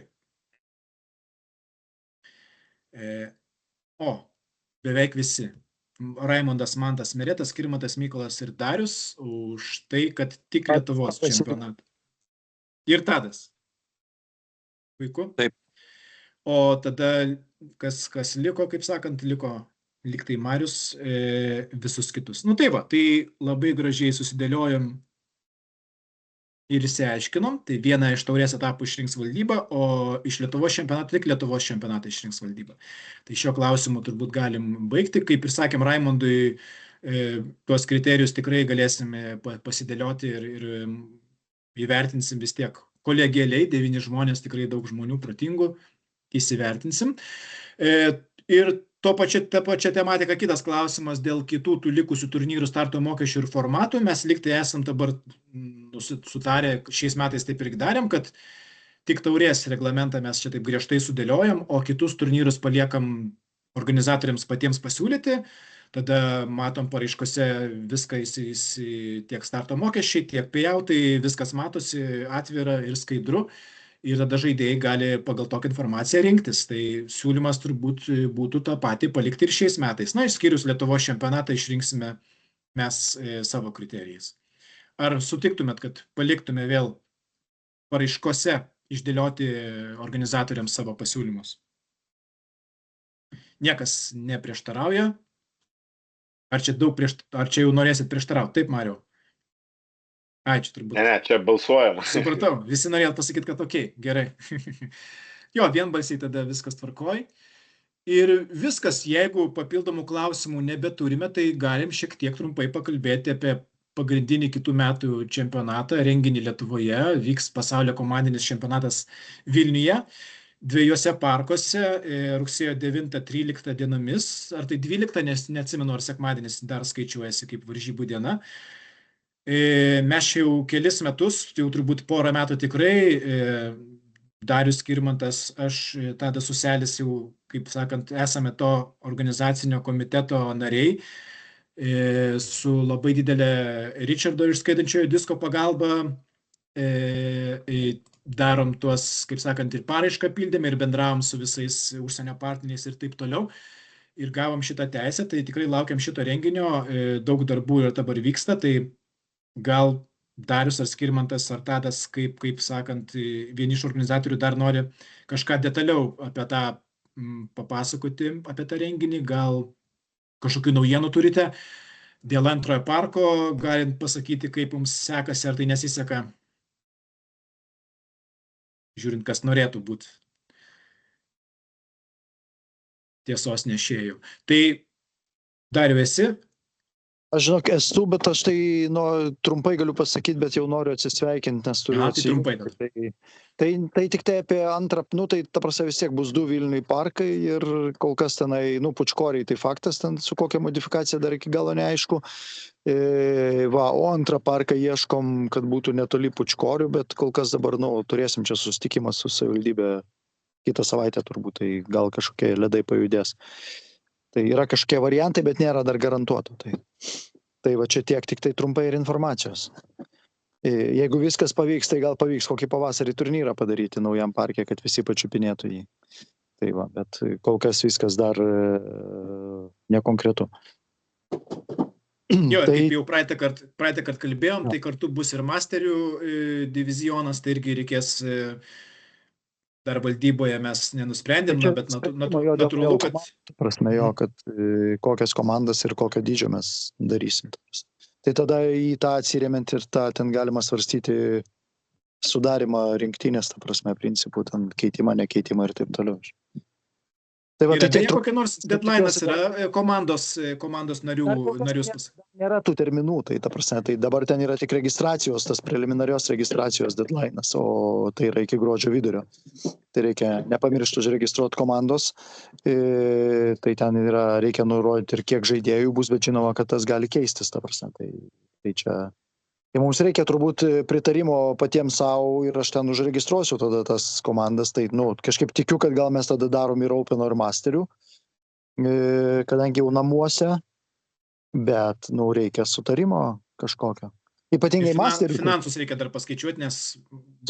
Beveik visi. Raimondas, Mantas, Miretas, Skirmantas, Mykolas ir Darius už tai, kad tik Lietuvos čempionatą. Ir Tadas. Puiku. Taip. O tada, kas liko, kaip sakant, liko liktai Marius, visus kitus. Nu tai va, tai labai gražiai susidėliojom ir išsiaiškinom. Tai 1 iš taurės etapų išrinks valdybą, o iš Lietuvos čempionato tik Lietuvos čempionatą išrinks valdybą. Tai šio klausimu turbūt galim baigti. Kaip ir sakėm Raimondui, tuos kriterijus tikrai galėsime pasidėlioti ir įvertinsim vis tiek kolegialiai, 9 žmonės, tikrai daug žmonių protingų, įsivertinsim. Ir ta pačia tematika, kitas klausimas dėl kitų tų likusių turnyrų starto mokesčių ir formatų. Mes liktai esam dabar sutarę, šiais metais taip ir darėm, kad tik taurės reglamentą mes čia taip griežtai sudėliojam, o kitus turnyrus paliekam organizatoriams patiems pasiūlyti. tada matom paraiškose viską tiek starto mokesčiai, tiek payoutai, viskas matosi atvira ir skaidru. Ir tada žaidėjai gali pagal tokią informaciją rinktis. Tai siūlymas turbūt būtų tą patį palikti ir šiais metais. Na, išskyrus Lietuvos čempionatą išrinksime mes savo kriterijais. Ar sutiktumėt, kad paliktume vėl paraiškose išdėlioti organizatoriams savo pasiūlymus? Niekas neprieštarauja. Ar čia jau norėsit prieštarauti? Taip, Mariau? Ai, čia turbūt. Ne, čia balsuojama. Supratau, visi norėjot pasakyti, kad okei, gerai. Jo, vienbalsiai tada viskas tvarkoj. Ir viskas, jeigu papildomų klausimų nebeturime, tai galim šiek tiek trumpai pakalbėti apie pagrindinį kitų metų čempionatą, renginį Lietuvoje. Vyks pasaulio komandinis čempionatas Vilniuje, 2 parkuose, rugsėjo 9-13 dienomis. Ar tai 12, nes neatsimenu, ar sekmadienis dar skaičiuojasi kaip varžybų diena. Mes jau kelis metus, jau turbūt porą metų tikrai, Darius Skirmantas, aš, Tadas Uselis jau, kaip sakant, esame to organizacinio komiteto nariai, su labai didelė Richardo išskaitančiojo disko pagalba, darom tuos, kaip sakant, ir paraišką pildėme, ir bendravom su visais užsienio partneriais ir taip toliau. Ir gavom šitą teisę, tai tikrai laukiam šito renginio, daug darbų ir dabar vyksta, tai gal Darius ar Skirmantas ar Tadas, kaip sakant, vieni iš organizatorių dar nori kažką detaliau apie tą papasakoti, apie tą renginį, gal kažkokių naujienų turite. Dėl antrojo parko galim pasakyti, kaip mums sekasi, ar tai nesiseka, žiūrint, kas norėtų būti tiesos nešėjų. Tai Dariau, esi? Aš žinok, esu, bet aš tai trumpai galiu pasakyti, bet jau noriu atsisveikinti, nes turiu atsijungti. Tai tik tai apie antrą, tai ta prasme vis tiek bus 2 Vilniui parkai ir kol kas tenai, Pučkoriai, tai faktas, ten su kokia modifikacija dar iki galo neaišku. O antrą parką ieškom, kad būtų netoli Pučkorių, bet kol kas dabar, turėsim čia susitikimą su savivaldybė kitą savaitę turbūt, tai gal kažkokie ledai pajudės. Tai yra kažkokie variantai, bet nėra dar garantuotų. Tai va čia tiek tik tai trumpai ir informacijos. Jeigu viskas pavyks, tai gal pavyks kokį pavasarį turnyrą padaryti naujam parke, kad visi pačiupinėtų jį. Tai va, bet kol kas viskas dar nekonkretu. Jo, kaip jau praeitą kartą kalbėjom, tai kartu bus ir masterių divizionas, tai irgi reikės, dar valdyboje mes nenusprendėm, bet natūralu, kad... Prasme jo, kad kokias komandas ir kokio dydžio mes darysim. Tai tada į tą atsiremiant ir ten galima svarstyti sudarimą rinktinės, ta prasme, principų, ten keitimą, nekeitimą ir taip toliau. Tai va, tai kokia nors deadline'as yra komandos narius pas. Nėra tų terminų, tai ta prasme, tai dabar ten yra tik registracijos, tas preliminarios registracijos deadline'as, o tai yra iki gruodžio vidurio. Tai reikia nepamiršti užregistruoti komandos, tai ten reikia nurodyti ir kiek žaidėjų bus, bet žinoma, kad tas gali keistis, ta prasme, tai čia... Tai mums reikia turbūt pritarimo patiems savo ir aš ten užregistruosiu tada tas komandas. Tai kažkaip tikiu, kad gal mes tada darom ir Openo ir Masterių, kadangi jau namuose, bet reikia sutarimo kažkokio. Ypatingai Masterių. Finansus reikia dar paskaičiuoti, nes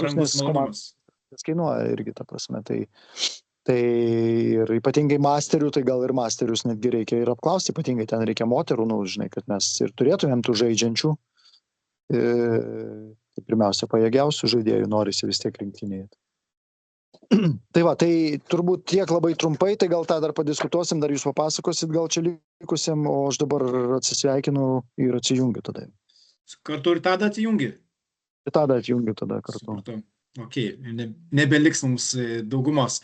brangus malonumas. Tas kainuoja irgi, ta prasme. Tai ir ypatingai Masterių, tai gal ir Masterius netgi reikia ir apklausti, ypatingai ten reikia moterų, žinai, kad mes ir turėtumėm tų žaidžiančių. Tai pirmiausia, pajėgiausių žaidėjų norisi vis tiek rinktinėje. Tai va, tai turbūt tiek labai trumpai, tai gal tą dar padiskutuosim, dar jūs papasakosit gal čia likusiam, o aš dabar atsisveikinu ir atsijungiu tada. Kartu ir tada atsijungi? Ir tada atsijungiu tada kartu. Supratau. Ok, nebeliks mums daugumos.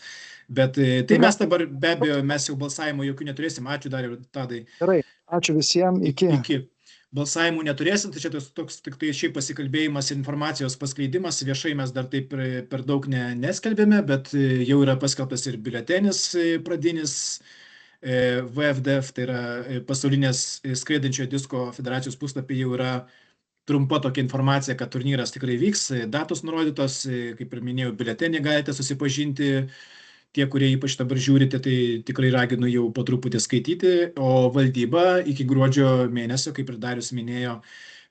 Bet tai mes dabar, be abejo, mes jau balsavimo jokių neturėsim. Ačiū dar ir Tadai. Gerai, ačiū visiems, iki. Balsavimų neturėsim, tai čia toks tik tai šiaip pasikalbėjimas, informacijos paskleidimas, viešai mes dar taip per daug neskelbėme, bet jau yra paskelbtas ir biuletenis pradinis VFDF, tai yra pasaulinės skraidančiojo disko federacijos puslapį, jau yra trumpa tokia informacija, kad turnyras tikrai vyks, datos nurodytos, kaip ir minėjau, biuletenį galite susipažinti, tie, kurie ypač dabar žiūrite, tai tikrai raginu jau po truputį skaityti, o valdyba iki gruodžio mėnesio, kaip ir Darius minėjo,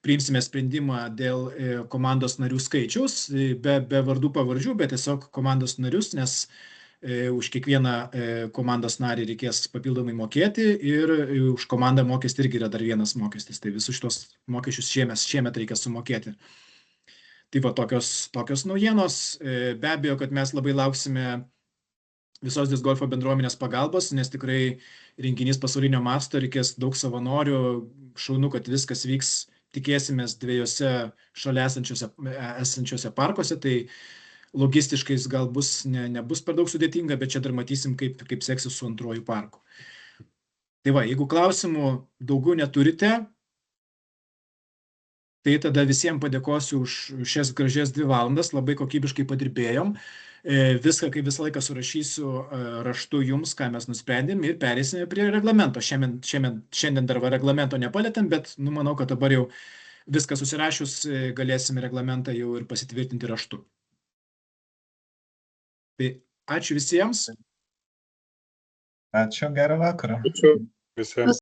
priimsime sprendimą dėl komandos narių skaičiaus, be vardų pavardžių, bet tiesiog komandos narius, nes už kiekvieną komandos narį reikės papildomai mokėti ir už komandą mokestį irgi yra dar vienas mokestis, tai visus šitos mokesčius šiemet reikia sumokėti. Tai va, tokios naujienos. Be abejo, kad mes labai lauksime visos disc golfo bendruomenės pagalbos, nes tikrai renginys pasaulinio masto, reikės daug savanorių, šaunu, kad viskas vyks, tikėsimės 2 šalia esančiuose parkuose, tai logistiškai gal nebus per daug sudėtinga, bet čia dar matysim, kaip seksis su antruoju parku. Tai va, jeigu klausimų daugiau neturite, tai tada visiems padėkosiu už šias gražias 2 valandas, labai kokybiškai padirbėjom. Viską, kaip visą laiką surašysiu raštu jums, ką mes nusprendėm ir perėsime prie reglamento. Šiandien dar reglamento nepalėtėm, bet manau, kad dabar jau viską susirašius galėsime reglamentą jau ir pasitvirtinti raštu. Tai ačiū visiems. Ačiū, gerą vakarą. Ačiū visiems.